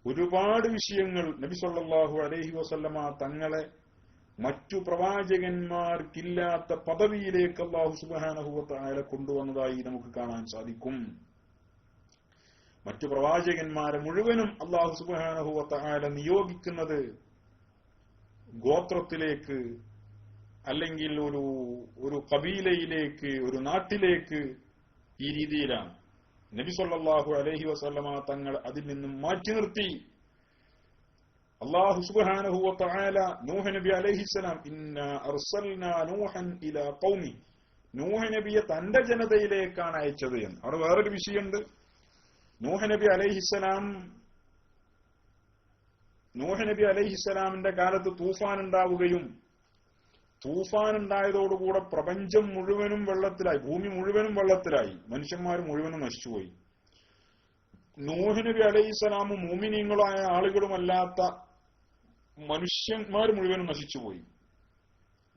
ഒരുപാട് വിഷയങ്ങൾ നബി സല്ലല്ലാഹു അലൈഹി വസല്ലമ തങ്ങളെ മറ്റു പ്രവാചകന്മാർക്കില്ലാത്ത പദവിയിലേക്ക് അല്ലാഹു സുബ്ഹാനഹു വ തആല കൊണ്ടുവന്നതായി നമുക്ക് കാണാൻ സാധിക്കും. മറ്റു പ്രവാചകന്മാരെ മുഴുവനും അല്ലാഹു സുബ്ഹാനഹു വ തആല നിയോഗിക്കുന്നത് ഗോത്രത്തിലേക്ക്, അല്ലെങ്കിൽ ഒരു കബീലയിലേക്ക്, ഒരു നാട്ടിലേക്ക്, ഈ രീതിയിലാണ്. നബി സല്ലല്ലാഹു അലൈഹി വസല്ലമ തങ്ങൾ അതിൽ നിന്നും മാറ്റി നിർത്തി. അല്ലാഹു സുബ്ഹാനഹു വ തആല നൂഹ് നബി അലൈഹിസ്സലാം, ഇന്നാ അർസൽനാ നൂഹൻ ഇലാ ഖൗമി, നൂഹ് നബിയെ തന്റെ ജനതയിലേക്കാണ് അയച്ചത് എന്ന്. അവിടെ വേറൊരു വിഷയമുണ്ട്. നൂഹ് നബി അലൈഹിസ്സലാമിന്റെ കാലത്ത് തൂഫാൻ ഉണ്ടാവുകയും, തൂഫാൻ ഉണ്ടായതോടുകൂടെ പ്രപഞ്ചം മുഴുവനും വെള്ളത്തിലായി, ഭൂമി മുഴുവനും വെള്ളത്തിലായി, മനുഷ്യന്മാർ മുഴുവനും നശിച്ചുപോയി. നൂഹ് നബി അലൈഹിസ്സലാമും മുഅ്മിനീങ്ങളായ ആളുകളുമല്ലാത്ത മനുഷ്യന്മാർ മുഴുവനും നശിച്ചുപോയി.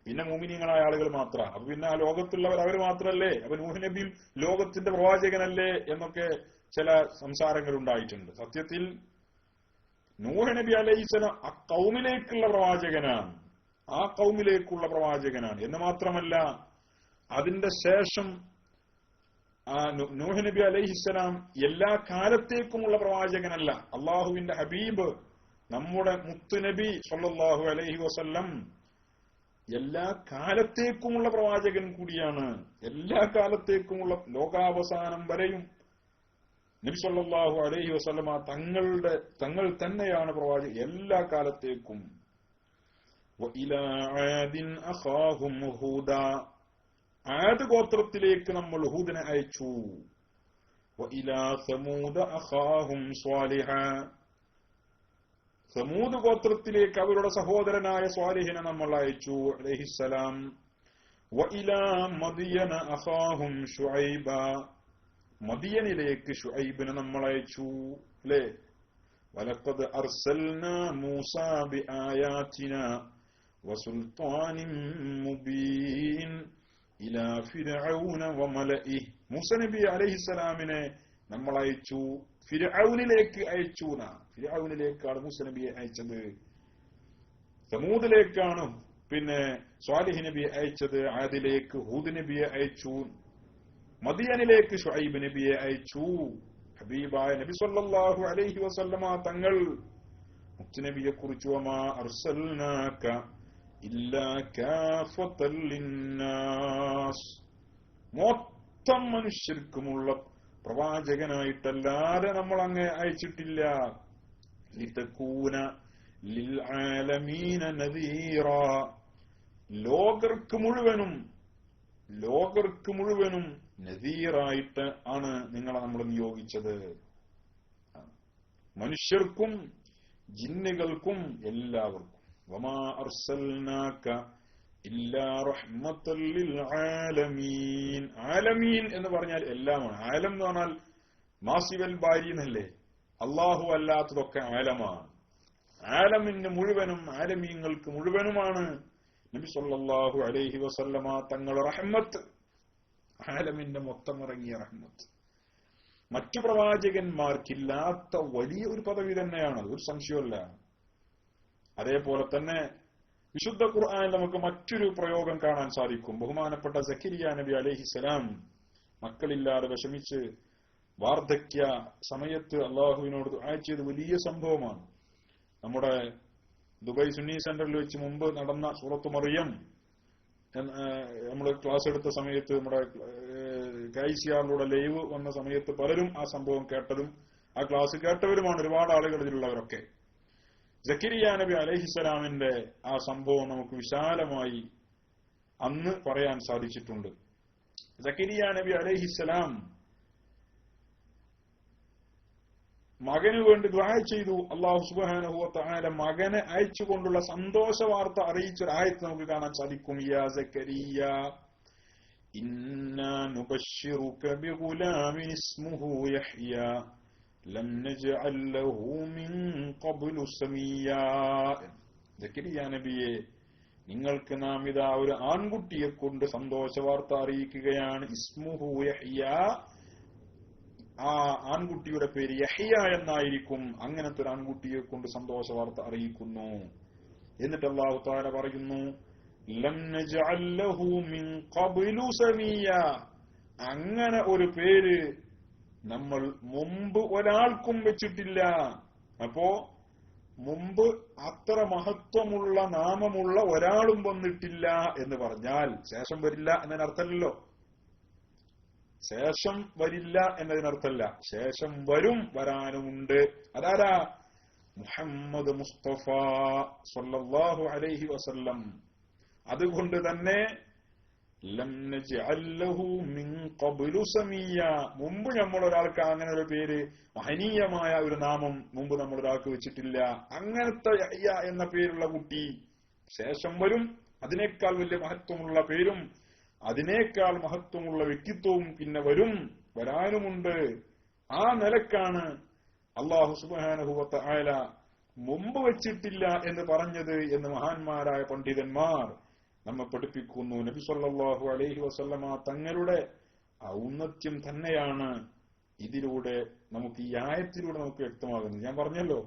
പിന്നെ മുഅ്മിനീങ്ങളായ ആളുകൾ മാത്രമാണ്. അപ്പൊ പിന്നെ ആ ലോകത്തുള്ളവർ അവർ മാത്രമല്ലേ? അപ്പൊ നൂഹ് നബിയും ലോകത്തിന്റെ പ്രവാചകനല്ലേ എന്നൊക്കെ ചില സംസാരങ്ങൾ ഉണ്ടായിട്ടുണ്ട്. സത്യത്തിൽ നൂഹ് നബി അലൈഹിസ്സലാം ആ ഖൗമിലേക്കുള്ള പ്രവാചകനാണ്, ആ ഖൗമിലേക്കുള്ള പ്രവാചകനാണ് എന്ന് മാത്രമല്ല, അതിന്റെ ശേഷം നൂഹ് നബി അലൈഹിസ്സലാം എല്ലാ കാലത്തേക്കുമുള്ള പ്രവാചകനല്ല. അള്ളാഹുവിന്റെ ഹബീബ് നമ്മുടെ മുത്തുനബി സ്വല്ലല്ലാഹു അലൈഹി വസല്ലം എല്ലാ കാലത്തേക്കുമുള്ള പ്രവാചകൻ കൂടിയാണ്. എല്ലാ കാലത്തേക്കുമുള്ള, ലോകാവസാനം വരെയും നബി സല്ലല്ലാഹു അലൈഹി വസല്ലമ തങ്ങൾ തന്നെയാണ് പ്രവാചകൻ എല്ലാ കാലത്തേക്കും. വഇലാ ആദിൻ അഖാഹും ഹൂദ, ആദ് ഗോത്രത്തിലേക്ക് നമ്മൾ ഹൂദിനെ അയച്ചു. വഇലാ സമൂദ അഖാഹും സ്വാലിഹ, സമൂദ് ഗോത്രത്തിലേക്ക് അവരുടെ സഹോദരനായ സ്വാലിഹിനെ നമ്മൾ അയച്ചു അലൈഹിസ്സലാം. വഇലാ മദിയന അഖാഹും ശുഐബ, മദിയനിലേക്ക് ശുഐബിനെ നമ്മൾ അയച്ചു. അല്ലേ? വലഖദ് അർസൽനാ മൂസാ ബിആയാതിനാ വസുൽത്താനിൻ മുബീൻ ഇലാ ഫിർഔന വമലഇഹി, മൂസാ നബി അലൈഹിസ്സലാമിനെ നമ്മൾ അയച്ചു, ഫിർഔനിലേക്ക് അയച്ചു. ഫിർഔനിലേക്കാണ് മൂസാ നബിയെ അയച്ചത്. സമൂദിലേക്കാണ് പിന്നെ സ്വാലിഹ് നബിയെ അയച്ചത്. ആദിലേക്ക് ഹൂദ് നബിയെ അയച്ചു. മദിയനിലേക്ക് ശുഐബ് നബിയെ അയച്ചു. ഹബീബായ നബി സല്ലല്ലാഹു അലൈഹി വസല്ലമ തങ്ങൾ മുത്തുനബിയെ കുറിച്ച് വമാ അർസൽനാക ഇല്ലാ കാഫത്തൽ ലിന്നാസ്, മൊത്തം മനുഷ്യർക്കുമുള്ള പ്രവാചകനായിട്ടല്ലാതെ നമ്മൾ അങ്ങ് അയച്ചിട്ടില്ല. ലിതകൂന ലിൽ ആലമീന നദീറ, ലോകർക്ക് മുഴുവനും നദീറായിട്ട് ആണ് നിങ്ങളെ നമ്മൾ നിയോഗിച്ചത്. മനുഷ്യർക്കും ജിന്നുകൾക്കും എല്ലാവർക്കും. വമാ അർസൽനാക ഇല്ലാ റഹ്മത്തൽ ലിൽ ആലമീൻ. ആലമീൻ എന്ന് പറഞ്ഞാൽ എല്ലാമാണ്. ആലം എന്ന് പറഞ്ഞാൽ മാസിവൽ ബാരി എന്നല്ലേ? അള്ളാഹു അല്ലാത്തതൊക്കെ ആലമാണ്. ആലമിന് മുഴുവനും, ആലമീങ്ങൾക്ക് മുഴുവനുമാണ് നബി സല്ലല്ലാഹു അലൈഹി വസല്ലമ തങ്ങളുടെ റഹ്മത്ത്, ആലമിന്റെ മൊത്തം ഇറങ്ങിയ റഹ്മത്ത്. മറ്റു പ്രവാചകന്മാർക്കില്ലാത്ത വലിയ ഒരു പദവി തന്നെയാണ്, ഒരു സംശയമല്ല. അതേപോലെ തന്നെ വിശുദ്ധ ഖുർആനിൽ നമുക്ക് മറ്റൊരു പ്രയോഗം കാണാൻ സാധിക്കും. ബഹുമാനപ്പെട്ട സക്കരിയ നബി അലൈഹിസ്സലാം മക്കളില്ലാതെ വിഷമിച്ച് വാർദ്ധക്യ സമയത്ത് അള്ളാഹുവിനോട് ദുആ ചെയ്ത് വലിയ സംഭവമാണ്. നമ്മുടെ ദുബായ് സുന്നി സെന്ററിൽ വെച്ച് മുമ്പ് നടന്ന സൂറത്ത് മറിയം നമ്മൾ ക്ലാസ് എടുത്ത സമയത്ത്, നമ്മുടെ കൈസിയാറിലൂടെ ലൈവ് വന്ന സമയത്ത് പലരും ആ സംഭവം കേട്ടതും ആ ക്ലാസ് കേട്ടവരുമാണ്, ഒരുപാട് ആളുകൾ ഇതിലുള്ളവരൊക്കെ. സക്കരിയ നബി അലൈഹിസ്സലാമിന്റെ ആ സംഭവം നമുക്ക് വിശാലമായി അന്ന് പറയാൻ സാധിച്ചിട്ടുണ്ട്. സക്കരിയ നബി അലൈഹിസ്സലാം മകന് വേണ്ടി ദുആ ചെയ്തു. അല്ലാഹു സുബ്ഹാനഹു വ തആല മകനെ അയച്ചുകൊണ്ടുള്ള സന്തോഷ വാർത്ത അറിയിച്ചൊരു ആയത്ത് നമുക്ക് കാണാൻ സാധിക്കും. യാ സക്കരിയ ഇന്നാ നുബശ്ശിറുക ബിഗുലാമിൻ ഇസ്മുഹു യഹ്യ ലം നജ്അൽ ലഹു മിൻ ഖബ്ലു സമീയാ. സക്കരിയ നബിയെ, നിങ്ങൾക്ക് നാം ഇതാ ഒരു ആൺകുട്ടിയെ കൊണ്ട് സന്തോഷ വാർത്ത അറിയിക്കുകയാണ്. ഇസ്മുഹു യഹ്യ, ആ ആൺകുട്ടിയുടെ പേര് യഹ്യ എന്നായിരിക്കും. അങ്ങനത്തെ ഒരു ആൺകുട്ടിയെ കൊണ്ട് സന്തോഷ വാർത്ത അറിയിക്കുന്നു. എന്നിട്ട് അല്ലാഹു തആല പറയുന്നു, ലം നജ്അൽ ലഹു മിൻ ഖബ്ലു സമീയ, അങ്ങനെ ഒരു പേര് നമ്മൾ മുമ്പ് ഒരാൾക്കും വെച്ചിട്ടില്ല. അപ്പോ മുമ്പ് അത്ര മഹത്വമുള്ള നാമമുള്ള ഒരാളും വന്നിട്ടില്ല എന്ന് പറഞ്ഞാൽ ശേഷം വരില്ല എന്നതിനർത്ഥമല്ലോ. ശേഷം വരില്ല എന്നതിനർത്ഥമല്ല, ശേഷം വരും, വരാനുമുണ്ട്. അതാരാ? മുഹമ്മദ് മുസ്തഫ സല്ലല്ലാഹു അലൈഹി വസല്ലം. അതുകൊണ്ട് തന്നെ ലം നജ്അൽ ലഹു മിൻ ഖബ്ലു സമീയ, മുമ്പ് നമ്മൾ ഒരാൾക്ക് അങ്ങനെ ഒരു പേര്, മഹനീയമായ ഒരു നാമം മുമ്പ് നമ്മൾ ഒരാൾക്ക് വെച്ചിട്ടില്ല. അങ്ങനത്തെ യഹ്യ എന്ന പേരുള്ള കുട്ടി ശേഷം വരും. അതിനേക്കാൾ വലിയ മഹത്വമുള്ള പേരും അതിനേക്കാൾ മഹത്വമുള്ള വ്യക്തിത്വവും പിന്നെ വരും, വരാനുമുണ്ട്. ആ നിലക്കാണ് അല്ലാഹു സുബ്ഹാനഹു വ തആല മുമ്പ് വെച്ചിട്ടില്ല എന്ന് പറഞ്ഞത് എന്ന് മഹാന്മാരായ പണ്ഡിതന്മാർ നമ്മെ പഠിപ്പിക്കുന്നു. നബി സല്ലല്ലാഹു അലൈഹി വസല്ലമ തങ്ങളുടെ ഔന്നത്യം തന്നെയാണ് ഇതിലൂടെ നമുക്ക്, ഈ ആയത്തിലൂടെ നമുക്ക് വ്യക്തമാകുന്നത്. ഞാൻ പറഞ്ഞല്ലോ,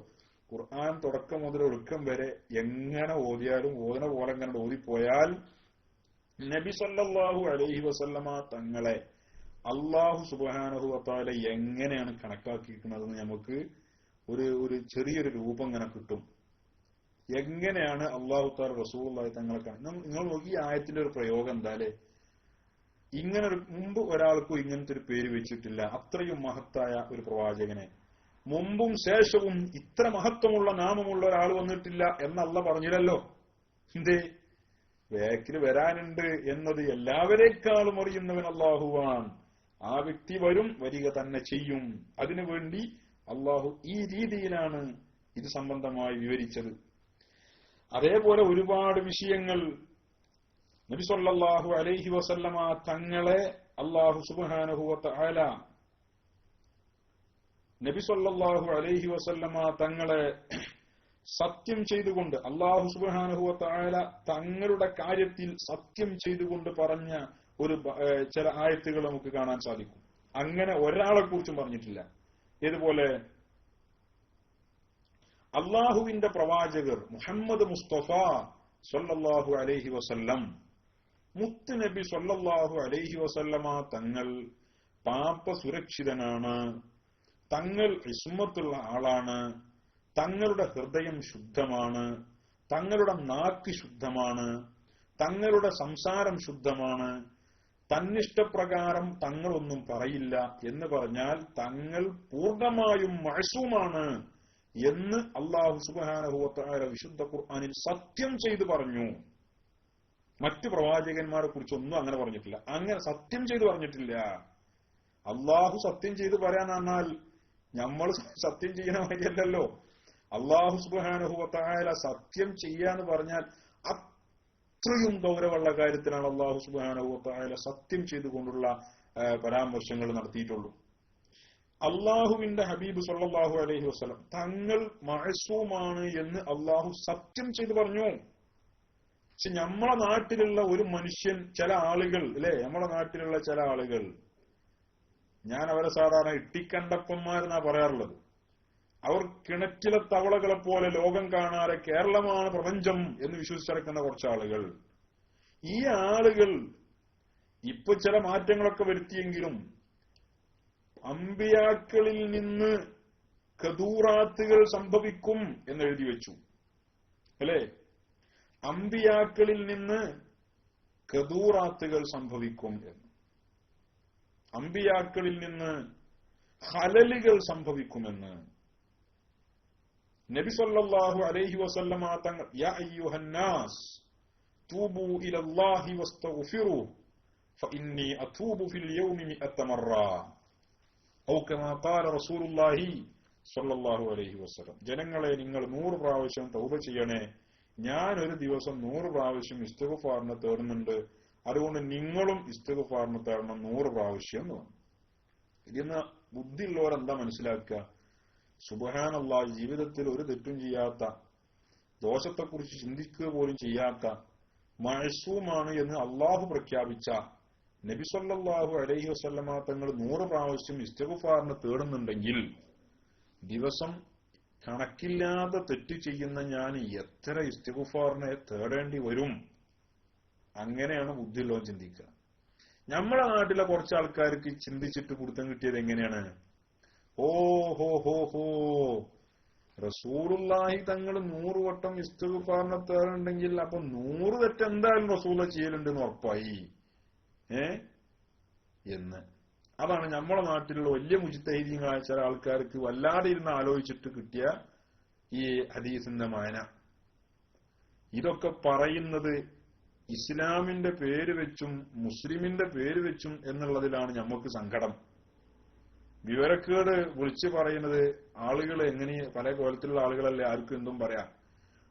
ഖുർആൻ തുടക്കം മുതൽ ഒടുക്കം വരെ എങ്ങനെ ഓതിയാലും ഓതന പോലെ എങ്ങനെ ഓതിപ്പോയാൽ നബി സല്ലല്ലാഹു അലൈഹി വസല്ലമ തങ്ങളെ അല്ലാഹു സുബ്ഹാനഹു വ തആല എങ്ങനെയാണ് കണക്കാക്കിയിരിക്കുന്നതെന്ന് നമുക്ക് ഒരു ചെറിയൊരു രൂപം ഇങ്ങനെ കിട്ടും. എങ്ങനെയാണ് അല്ലാഹു തആല റസൂലുള്ളാഹി തങ്ങളെ നിങ്ങൾ നോക്കി, ഈ ആയത്തിന്റെ ഒരു പ്രയോഗം എന്താലേ, ഇങ്ങനെ ഒരു മുമ്പ് ഒരാൾക്കും ഇങ്ങനത്തെ ഒരു പേര് വെച്ചിട്ടില്ല. അത്രയും മഹത്തായ ഒരു പ്രവാചകനെ മുമ്പും ശേഷവും ഇത്ര മഹത്വമുള്ള നാമമുള്ള ഒരാൾ വന്നിട്ടില്ല എന്നല്ല പറഞ്ഞില്ലല്ലോ. എന്തേ? വേക്കിൽ വരാനുണ്ട് എന്നത് എല്ലാവരേക്കാളും അറിയുന്നവൻ അല്ലാഹുവാണ്. ആ വ്യക്തി വരും, വരിക തന്നെ ചെയ്യും. അതിനുവേണ്ടി അല്ലാഹു ഈ രീതിയിലാണ് ഇത് സംബന്ധമായി വിവരിച്ചത്. അതേപോലെ ഒരുപാട് വിഷയങ്ങൾ നബി സല്ലല്ലാഹു അലൈഹി വസല്ലമ തങ്ങളെ അല്ലാഹു സുബ്ഹാനഹു വ തആല നബി സല്ലല്ലാഹു അലൈഹി വസല്ലമ തങ്ങളെ സത്യം ചെയ്തുകൊണ്ട്, അല്ലാഹു സുബ്ഹാനഹു വ തആല തങ്ങളുടെ കാര്യത്തിൽ സത്യം ചെയ്തുകൊണ്ട് പറഞ്ഞ ഒരു ചില ആയത്തുകൾ നമുക്ക് കാണാൻ സാധിക്കും. അങ്ങനെ ഒരാളെ കുറിച്ചും പറഞ്ഞിട്ടില്ല. ഇതുപോലെ അള്ളാഹുവിന്റെ പ്രവാചകർ മുഹമ്മദ് മുസ്തഫ സല്ലല്ലാഹു അലൈഹി വസല്ലം, മുത്ത് നബി സല്ലല്ലാഹു അലൈഹി വസല്ലമ തങ്ങൾ പാപ സുരക്ഷിതനാണ്, തങ്ങൾ ഇസ്മത്തുള്ള ആളാണ്, തങ്ങളുടെ ഹൃദയം ശുദ്ധമാണ്, തങ്ങളുടെ നാക്ക് ശുദ്ധമാണ്, തങ്ങളുടെ സംസാരം ശുദ്ധമാണ്, തന്നിഷ്ടപ്രകാരം തങ്ങളൊന്നും പറയില്ല എന്ന് പറഞ്ഞാൽ തങ്ങൾ പൂർണ്ണമായും മഅ്സൂമാണ് എന്ന് അല്ലാഹു സുബ്ഹാനഹു വ തആല വിശുദ്ധ ഖുർആനിൽ സത്യം ചെയ്തു പറഞ്ഞു. മറ്റു പ്രവാചകന്മാരെ കുറിച്ചൊന്നും അങ്ങനെ പറഞ്ഞിട്ടില്ല. അങ്ങനെ സത്യം ചെയ്തു പറഞ്ഞിട്ടില്ല. അല്ലാഹു സത്യം ചെയ്ത് പറയാൻ നമ്മൾ സത്യം ചെയ്യണ വഴിയല്ലല്ലോ. അല്ലാഹു സുബ്ഹാനഹു വ തആല സത്യം ചെയ്യാന്ന് പറഞ്ഞാൽ അത്രയും ഗൗരവമുള്ള കാര്യത്തിലാണ് അല്ലാഹു സുബ്ഹാനഹു വ തആല സത്യം ചെയ്തുകൊണ്ടുള്ള പരാമർശങ്ങൾ നടത്തിയിട്ടുള്ളൂ. അള്ളാഹുവിന്റെ ഹബീബ് സല്ലല്ലാഹു അലൈഹി വസല്ലം തങ്ങൾ മഅ്സൂമാണ് എന്ന് അള്ളാഹു സത്യം ചെയ്തു പറഞ്ഞു. പക്ഷെ നമ്മളെ നാട്ടിലുള്ള ഒരു മനുഷ്യൻ, ചില ആളുകൾ അല്ലെ, നമ്മളെ നാട്ടിലുള്ള ചില ആളുകൾ, ഞാൻ അവരെ സാധാരണ ഇട്ടിക്കണ്ടപ്പന്മാരെന്നാ പറയാറുള്ളത്. അവർ കിണറ്റിലെ തവളകളെ പോലെ ലോകം കാണാതെ കേരളമാണ് പ്രപഞ്ചം എന്ന് വിശ്വസിച്ചടക്കുന്ന കുറച്ച് ആളുകൾ. ഈ ആളുകൾ ഇപ്പൊ ചില മാറ്റങ്ങളൊക്കെ വരുത്തിയെങ്കിലും അമ്പിയാക്കളിൽ നിന്ന് കദൂറാത്തുകൾ സംഭവിക്കും എന്ന് എഴുതി വെച്ചു അല്ലെ. അമ്പിയാക്കളിൽ നിന്ന് കദൂറാത്തുകൾ സംഭവിക്കും എന്ന്, അമ്പിയാക്കളിൽ നിന്ന് ഹലലുകൾ സംഭവിക്കുമെന്ന് നബി സല്ലല്ലാഹു അലൈഹി വസല്ലമ തങ്ങൾ യാ അയ്യുഹന്നാസ് തൂബു ഇലല്ലാഹി വസ്തഗ്ഫിറു ഫഇന്നി അതൂബു ഫിൽ യൗമി 100 മറ ഔ കമാ ഖാല റസൂലുള്ളാഹി സ്വല്ലല്ലാഹു അലൈഹി വസല്ലം. ജനങ്ങളെ, നിങ്ങൾ 100 പ്രാവശ്യം തൗബ ചെയ്യണേ, ഞാൻ ഒരു ദിവസം 100 പ്രാവശ്യം ഇസ്തിഗ്ഫാറിനെ തേടുന്നുണ്ട്, അതുകൊണ്ട് നിങ്ങളും ഇസ്തിഗ്ഫാറിനെ തേടണം 100 പ്രാവശ്യം എന്ന് പറഞ്ഞു. ഇതിന്ന് ബുദ്ധിയുള്ളവരെന്താ മനസ്സിലാക്കുക? സുബ്ഹാനല്ലാഹ്, ജീവിതത്തിൽ ഒരു തെറ്റും ചെയ്യാത്ത, ദോഷത്തെക്കുറിച്ച് ചിന്തിക്കുക പോലും ചെയ്യാത്ത, മഅ്സൂമാണ് എന്ന് അള്ളാഹു പ്രഖ്യാപിച്ച നബി സല്ലല്ലാഹു അലൈഹി വസല്ലമ തങ്ങൾ 100 പ്രാവശ്യം ഇസ്തിഗ്ഫാറിന് തേടുന്നുണ്ടെങ്കിൽ ദിവസം കണക്കില്ലാതെ തെറ്റ് ചെയ്യുന്ന ഞാൻ എത്ര ഇസ്തിഗ്ഫാറിനെ തേടേണ്ടി വരും? അങ്ങനെയാണ് ബുദ്ധിയുള്ളവൻ ചിന്തിക്കുക. നമ്മളെ നാട്ടിലെ കുറച്ച് ആൾക്കാർക്ക് ചിന്തിച്ചിട്ട് പിടുത്തം കിട്ടിയത് എങ്ങനെയാണ്? ഓ ഹോ ഹോ ഹോ, റസൂലുള്ളാഹി തങ്ങൾ 100 വട്ടം ഇസ്തിഗ്ഫാറിനെ തേടുന്നുണ്ടെങ്കിൽ അപ്പൊ 100 തെറ്റ് എന്തായാലും റസൂല ചെയ്യലുണ്ടെന്ന് ഉറപ്പായി എന്ന്. അതാണ് നമ്മളെ നാട്ടിലുള്ള വലിയ മുജ്തഹിദീങ്ങളായ ചില ആൾക്കാർക്ക് വല്ലാതെ ഇരുന്ന് ആലോചിച്ചിട്ട് കിട്ടിയ ഈ ഹദീസിന്റെ മാന. ഇതൊക്കെ പറയുന്നത് ഇസ്ലാമിന്റെ പേര് വെച്ചും മുസ്ലിമിന്റെ പേര് വെച്ചും എന്നുള്ളതിലാണ് നമുക്ക് സങ്കടം. വിവരക്കേട് വിളിച്ചു പറയുന്നത് ആളുകൾ എങ്ങനെ പല കോലത്തിലുള്ള ആളുകളല്ലേ, ആർക്കും എന്തും പറയാം.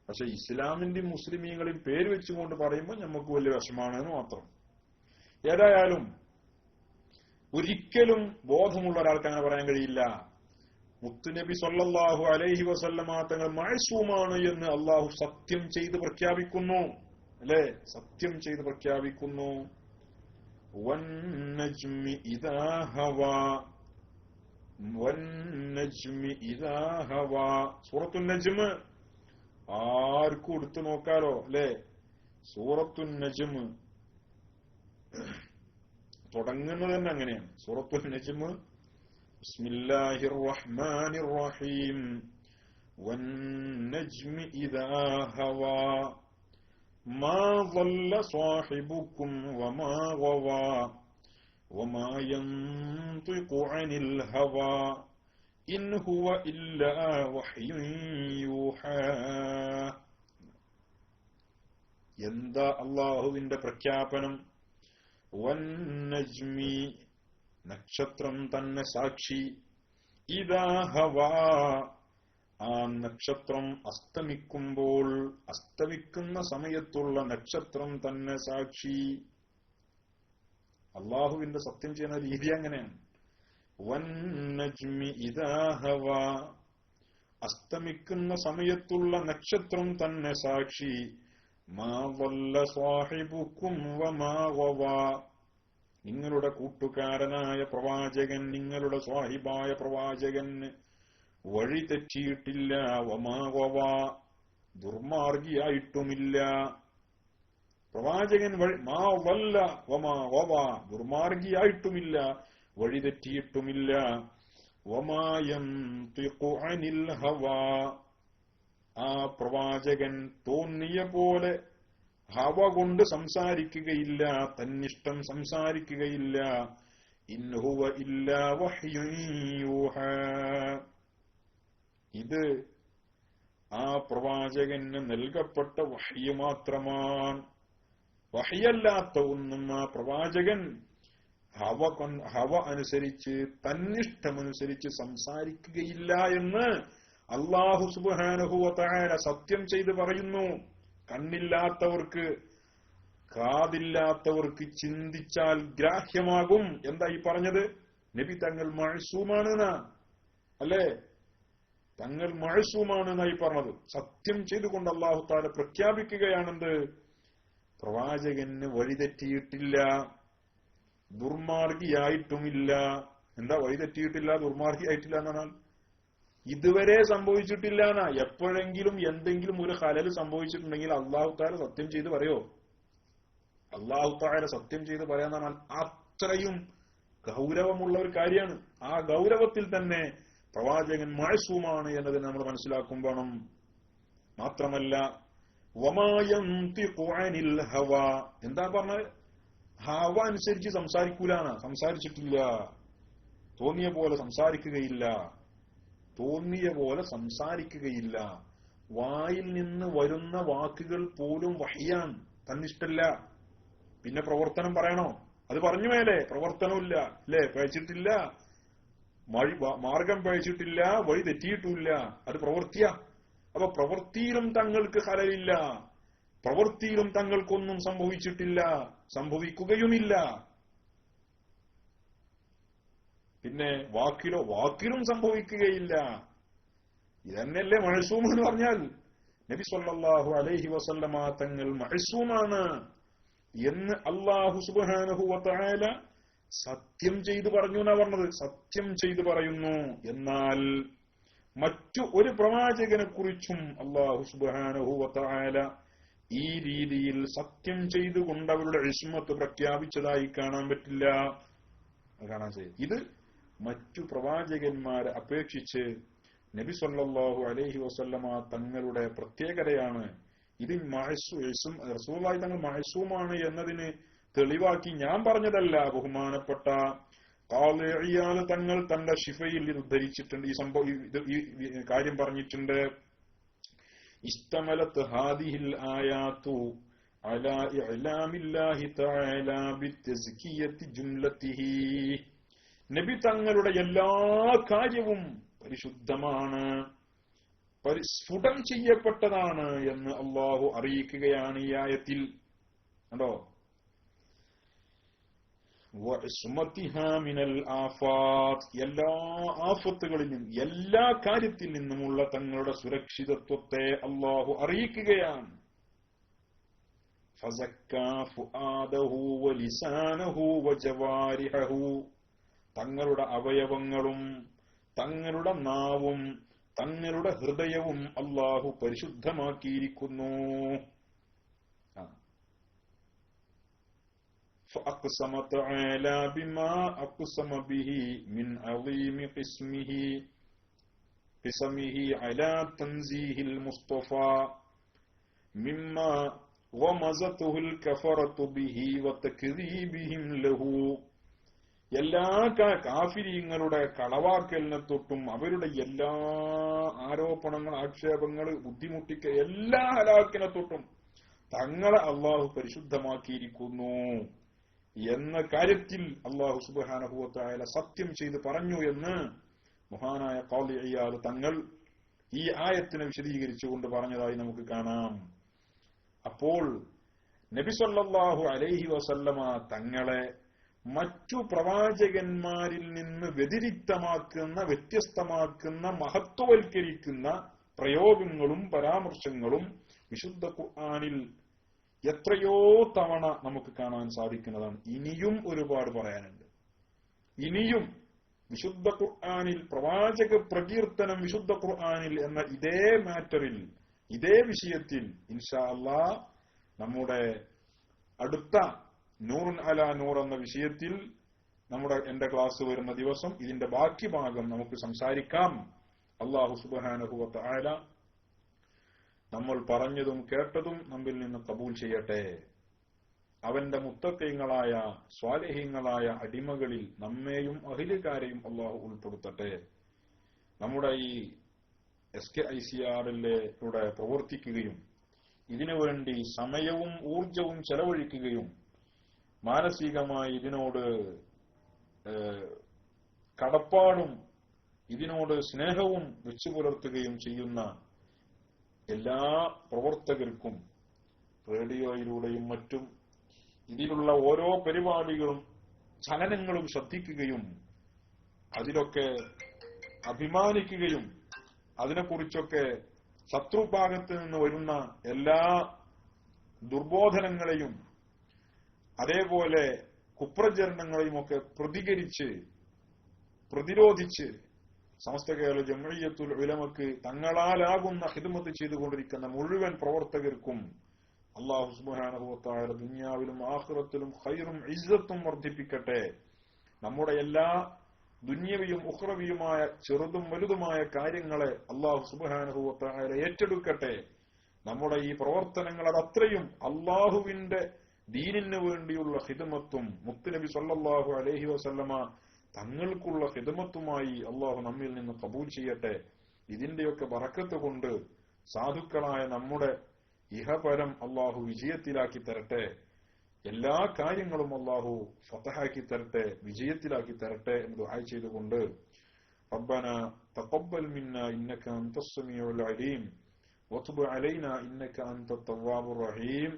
പക്ഷെ ഇസ്ലാമിന്റെയും മുസ്ലിമീങ്ങളെയും പേര് വെച്ചുകൊണ്ട് പറയുമ്പോൾ നമുക്ക് വലിയ വിഷമാണെന്ന് മാത്രം. ഏതായാലും ഒരിക്കലും ബോധമുള്ള ഒരാൾക്ക് അങ്ങനെ പറയാൻ കഴിയില്ല. മുത്തുനബി സല്ലല്ലാഹു അലൈഹി വസല്ലമ തങ്ങൾ മഅ്സൂമാണ് എന്ന് അള്ളാഹു സത്യം ചെയ്ത് പ്രഖ്യാപിക്കുന്നു, അല്ലെ? സത്യം ചെയ്ത് പ്രഖ്യാപിക്കുന്നു. വന്നജ്മി ഇദാ ഹവാ, വന്നജ്മി ഇദാ ഹവാ. സൂറത്തുൻ നജ്മ് ആർക്കും എടുത്തു നോക്കാലോ, അല്ലെ? സൂറത്തുൻ നജ്മ് തുടങ്ങുന്നത് തന്നെ അങ്ങനെയാണ്. സൂറത്തുൽ നജ്മ് ബിസ്മില്ലാഹിർ റഹ്മാനിർ റഹീം വന്നജ്മി ഇദാ ഹവാ മാ ളല്ല സാഹിബുക്കും വമാ ഗവാ വമാ യൻതിഖു അനിൽ ഹവാ ഇൻ ഹുവ ഇല്ലാ വഹ്യുൻ യൂഹാ. എന്താ അല്ലാഹുവിന്റെ പ്രഖ്യാപനം? വന്നജ്മി, നക്ഷത്രം തന്നെ സാക്ഷി, ഇദാ ഹവാ, ആ നക്ഷത്രം അസ്തമിക്കുമ്പോൾ, അസ്തമിക്കുന്ന സമയത്തുള്ള നക്ഷത്രം തന്നെ സാക്ഷി. അള്ളാഹുവിന്റെ സത്യം ചെയ്യുന്ന രീതി അങ്ങനെയാണ്. വന്നജ്മി ഇദാ ഹവാ, അസ്തമിക്കുന്ന സമയത്തുള്ള നക്ഷത്രം തന്നെ സാക്ഷി. മാ ളല്ല സാഹിബുക്കും വമാ ഗവാ, നിങ്ങളുടെ കൂട്ടുകാരനായ പ്രവാചകൻ, നിങ്ങളുടെ സ്വാഹിബായ പ്രവാചകൻ വഴി തെറ്റിയിട്ടില്ല. വമാ ഗവാ, ദുർമാർഗിയായിട്ടുമില്ല. പ്രവാചകൻ മാ ളല്ല വമാ ഗവാ, ദുർമാർഗിയായിട്ടുമില്ല, വഴി തെറ്റിയിട്ടുമില്ല. വമാ യൻതിഖു അനിൽ ഹവാ, ആ പ്രവാചകൻ തോന്നിയ പോലെ ഹവ കൊണ്ട് സംസാരിക്കുകയില്ല, തന്നിഷ്ടം സംസാരിക്കുകയില്ല. ഇൻ ഹുവ ഇല്ലാ വഹ്യുൻ യൂഹാ, ഇത് ആ പ്രവാചകന് നൽകപ്പെട്ട വഹ്യ് മാത്രമാണ്. വഹ്യല്ലാത്ത ഒന്നും ആ പ്രവാചകൻ ഹവ അനുസരിച്ച്, തന്നിഷ്ടമനുസരിച്ച് സംസാരിക്കുകയില്ല എന്ന് അല്ലാഹു സുബ്ഹാനഹു വ തആല സത്യം ചെയ്ത് പറയുന്നു. കണ്ണില്ലാത്തവർക്ക്, കാതില്ലാത്തവർക്ക് ചിന്തിച്ചാൽ ഗ്രാഹ്യമാകും. എന്താ ഈ പറഞ്ഞത്? നബി തങ്ങൾ മഅ്സൂമാണ്, അല്ലേ? തങ്ങൾ മഅ്സൂമാണെന്നായി പറഞ്ഞത്. സത്യം ചെയ്തുകൊണ്ട് അല്ലാഹു തആല പ്രഖ്യാപിക്കുകയാണെന്ത്? പ്രവാചകന് വഴിതെറ്റിയിട്ടില്ല, ദുർമാർഗിയായിട്ടുമില്ല. എന്താ വഴിതെറ്റിയിട്ടില്ല, ദുർമാർഗിയായിട്ടില്ല എന്നാൽ ഇതുവരെ സംഭവിച്ചിട്ടില്ല എന്നാ. എപ്പോഴെങ്കിലും എന്തെങ്കിലും ഒരു ഖലൽ സംഭവിച്ചിട്ടുണ്ടെങ്കിൽ അല്ലാഹു തആല സത്യം ചെയ്ത് പറയോ? അല്ലാഹു തആല സത്യം ചെയ്ത് പറയാന്ന് പറഞ്ഞാൽ അത്രയും ഗൗരവമുള്ള ഒരു കാര്യമാണ്. ആ ഗൗരവത്തിൽ തന്നെ പ്രവാചകൻ മഅ്സൂമാണ് എന്നതിന് നമ്മൾ മനസ്സിലാക്കുമ്പോൾ, മാത്രമല്ല വമാ യൻതിഖു അനിൽ ഹവാ, എന്താ പറഞ്ഞത്? ഹവ അനുസരിച്ച് സംസാരിക്കൂലാണ്, സംസാരിച്ചിട്ടില്ല. തോന്നിയ പോലെ സംസാരിക്കുകയില്ല, തോന്നിയ പോലെ സംസാരിക്കുകയില്ല. വായിൽ നിന്ന് വരുന്ന വാക്കുകൾ പോലും വഹ്യാണ്, തന്നിഷ്ടല്ല. പിന്നെ പ്രവർത്തനം പറയണോ? അത് പറഞ്ഞു മേലെ പ്രവർത്തനമില്ല, അല്ലേ? പഴിച്ചിട്ടില്ല, മാർഗം പഴിച്ചിട്ടില്ല, വഴി തെറ്റിയിട്ടില്ല, അത് പ്രവൃത്തിയാ. അപ്പൊ പ്രവൃത്തിയിലും തങ്ങൾക്ക് ഖലലില്ല, പ്രവൃത്തിയിലും തങ്ങൾക്കൊന്നും സംഭവിച്ചിട്ടില്ല, സംഭവിക്കുകയുമില്ല. പിന്നെ വാക്കിലും സംഭവിക്കുകയില്ല. ഇതന്നെയല്ലേ മഅ്സൂം എന്ന് പറഞ്ഞാൽ? നബി സല്ലല്ലാഹു അലൈഹി വസല്ലമ തങ്ങൾ മഅ്സൂമാണ്. എന്ന് അല്ലാഹു സുബ്ഹാനഹു വ തആല സത്യം ചെയ്തു പറഞ്ഞു എന്നാ പറഞ്ഞത്. സത്യം ചെയ്തു പറയുന്നു. എന്നാൽ മറ്റു ഒരു പ്രവാചകനെ കുറിച്ചും അല്ലാഹു സുബ്ഹാനഹു വ തആല ഈ രീതിയിൽ സത്യം ചെയ്തുകൊണ്ട് അവരുടെ ഇസ്മത്ത് പ്രഖ്യാപിച്ചതായി കാണാൻ പറ്റില്ല. കാണാൻ കഴിയും. ഇത് മറ്റു പ്രവാചകന്മാരെ അപേക്ഷിച്ച് നബി സല്ലല്ലാഹു അലൈഹി വസല്ലമ തങ്ങളുടെ പ്രത്യേകതയാണ്. ഇത് റസൂലുള്ളാഹി തങ്ങൾ മഅ്സൂമാണ് എന്നതിന് തെളിവാക്കി ഞാൻ പറഞ്ഞതല്ല. ബഹുമാനപ്പെട്ട ഖാളി ഇയാദ് തങ്ങൾ തന്റെ ശിഫയിൽ ഇത് ഉദ്ധരിച്ചിട്ടുണ്ട്. ഈ സംഭവം ഈ കാര്യം പറഞ്ഞിട്ടുണ്ട്. ഇസ്തമലത്ത് ഹാദിഹിൽ ആയാതു അലാ ഇഅ്ലാമില്ലാഹി തആല ബിത്തസ്കിയത്തി ജുംലതിഹി. നബി തങ്ങളുടെ എല്ലാ കാര്യവും പരിശുദ്ധമാണ്, സ്ഫുടം ചെയ്യപ്പെട്ടതാണ് എന്ന് അല്ലാഹു അറിയിക്കുകയാണ് ഈ ആയത്തിൽ. കണ്ടോ? വഇസ്മതിഹാ മിനൽ ആഫാത്ത്, എല്ലാ ആഫത്തുകളിലും എല്ലാ കാര്യത്തിൽ നിന്നുമുള്ള തങ്ങളുടെ സുരക്ഷിതത്വത്തെ അല്ലാഹു അറിയിക്കുകയാണ്. ഫസക്കാ ഫുആദഹു വലിസാനഹു വജവാരിഹഹു, തങ്ങളുടെ അവയവങ്ങളും തങ്ങളുടെ നാവും തങ്ങളുടെ ഹൃദയവും അല്ലാഹു പരിശുദ്ധമാക്കിയിരിക്കുന്നു. فأقسم تعالى بما أقسم به من عظيم قسمه على تنزيه المصطفى مما غمزته الكفرة به وتكذيبهم له. എല്ലാ കാഫിരീങ്ങളുടെ കളവാക്കലിനെ തൊട്ടും അവരുടെ എല്ലാ ആരോപണങ്ങൾ, ആക്ഷേപങ്ങൾ, ബുദ്ധിമുട്ടിക്ക എല്ലാ ഹലാക്കിനെ തൊട്ടും തങ്ങളെ അള്ളാഹു പരിശുദ്ധമാക്കിയിരിക്കുന്നു എന്ന കാര്യത്തിൽ അള്ളാഹു സുബ്ഹാനഹു വ തആല സത്യം ചെയ്ത് പറഞ്ഞു എന്ന് മഹാനായ ഖാളി ഇയാദ് തങ്ങൾ ഈ ആയത്തിനെ വിശദീകരിച്ചുകൊണ്ട് പറഞ്ഞതായി നമുക്ക് കാണാം. അപ്പോൾ നബി സല്ലല്ലാഹു അലൈഹി വസല്ലമ തങ്ങളെ മറ്റു പ്രവാചകന്മാരിൽ നിന്ന് വ്യതിരിക്തമാക്കുന്ന, വ്യത്യസ്തമാക്കുന്ന, മഹത്വവൽക്കരിക്കുന്ന പ്രയോഗങ്ങളും പരാമർശങ്ങളും വിശുദ്ധ ഖുർആനിൽ എത്രയോ തവണ നമുക്ക് കാണാൻ സാധിക്കുന്നതാണ്. ഇനിയും ഒരുപാട് പറയാനുണ്ട്. ഇനിയും വിശുദ്ധ ഖുർആനിൽ പ്രവാചക പ്രകീർത്തനം വിശുദ്ധ ഖുർആനിൽ എന്ന ഇതേ മാറ്ററിൽ, ഇതേ വിഷയത്തിൽ ഇൻഷാ അല്ലാഹ് നമ്മുടെ അടുത്ത നൂറുൻ അലാ നൂർ എന്ന വിഷയത്തിൽ എന്റെ ക്ലാസ് വരുന്ന ദിവസം ഇതിന്റെ ബാക്കി ഭാഗം നമുക്ക് സംസാരിക്കാം. അല്ലാഹു സുബ്ഹാനഹു വ തആല നമ്മൾ പറഞ്ഞതും കേട്ടതും നമ്മിൽ നിന്ന് കബൂൽ ചെയ്യട്ടെ. അവന്റെ മുത്തഖീങ്ങളായ സ്വാലിഹീങ്ങളായ അടിമകളിൽ നമ്മെയും അഹ്ലുകാരെയും അല്ലാഹു ഉൾപ്പെടുത്തട്ടെ. നമ്മുടെ ഈ SKICRലൂടെ പ്രവർത്തിക്കുകയും ഇതിനുവേണ്ടി സമയവും ഊർജവും ചെലവഴിക്കുകയും മാനസികമായി ഇതിനോട് കടപ്പാടും ഇതിനോട് സ്നേഹവും വെച്ചു പുലർത്തുകയും ചെയ്യുന്ന എല്ലാ പ്രവർത്തകർക്കും റേഡിയോയിലൂടെയും മറ്റും ഇതിലുള്ള ഓരോ പരിപാടികളും ചലനങ്ങളും ശ്രദ്ധിക്കുകയും അതിലൊക്കെ അഭിമാനിക്കുകയും അതിനെക്കുറിച്ചൊക്കെ ശത്രുഭാഗത്ത് നിന്ന് വരുന്ന എല്ലാ ദുർബോധനങ്ങളെയും അതേപോലെ കുപ്രചരണങ്ങളെയും ഒക്കെ പ്രതിരോധിച്ച് സമസ്ത കേരള ജംഇയ്യത്തുൽ ഉലമക്ക് തങ്ങളാലാകുന്ന ഖിദ്മത്ത് ചെയ്തുകൊണ്ടിരിക്കുന്ന മുഴുവൻ പ്രവർത്തകർക്കും അല്ലാഹു സുബ്ഹാനഹു വ തആല ദുനിയാവിലും ആഖിറത്തിലും ഖൈറും ഇസ്സത്തും വർദ്ധിപ്പിക്കട്ടെ. നമ്മുടെ എല്ലാ ദുനിയവിയും ഉഖ്റവിയുമായ ചെറുതും വലുതുമായ കാര്യങ്ങളെ അല്ലാഹു സുബ്ഹാനഹു വ തആല ഏറ്റെടുക്കട്ടെ. നമ്മുടെ ഈ പ്രവർത്തനങ്ങൾ അതത്രയും അല്ലാഹുവിന്റെ ദീനിന് വേണ്ടിയുള്ള ഖിദ്മത്തും മുത്തുനബി സല്ലല്ലാഹു അലൈഹി വസല്ലമ തങ്ങൾക്കുള്ള ഖിദ്മത്തുമായി അല്ലാഹു നമ്മിൽ നിന്ന് കബൂൽ ചെയ്യട്ടെ. ഇതിന്റെയൊക്കെ ബറക്കത്ത് കൊണ്ട് സാധുക്കളായ നമ്മുടെ ഇഹപരം അല്ലാഹു വിജയത്തിലാക്കി തരട്ടെ. എല്ലാ കാര്യങ്ങളും അല്ലാഹു ഫതഹാക്കി തരട്ടെ, വിജയത്തിലാക്കി തരട്ടെ എന്ന് ദുആ ചെയ്തുകൊണ്ട് റബ്ബനാ തഖബ്ബൽ മിന്നാ ഇന്നക അൻതസ് സമീഉൽ അലീം വതുബ് അലൈനാ ഇന്നക അൻതത് തവ്വാബുർ റഹീം.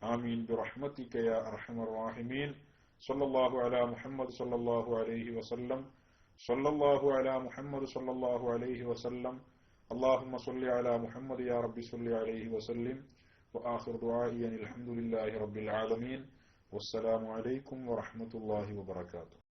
ആമീൻ ബിറഹ്മതിക യാ അർഹമർ റഹീമീൻ. സല്ലല്ലാഹു അലാ മുഹമ്മദ് സല്ലല്ലാഹു അലൈഹി വസല്ലം. സല്ലല്ലാഹു അലാ മുഹമ്മദ് സല്ലല്ലാഹു അലൈഹി വസല്ലം. اللهم صل على محمد يا رب صل عليه وسلم. وآخر دعائي أن الحمد لله رب العالمين. വസ്സലാമു അലൈക്കും വറഹ്മത്തുള്ളാഹി വബറകാതുഹു.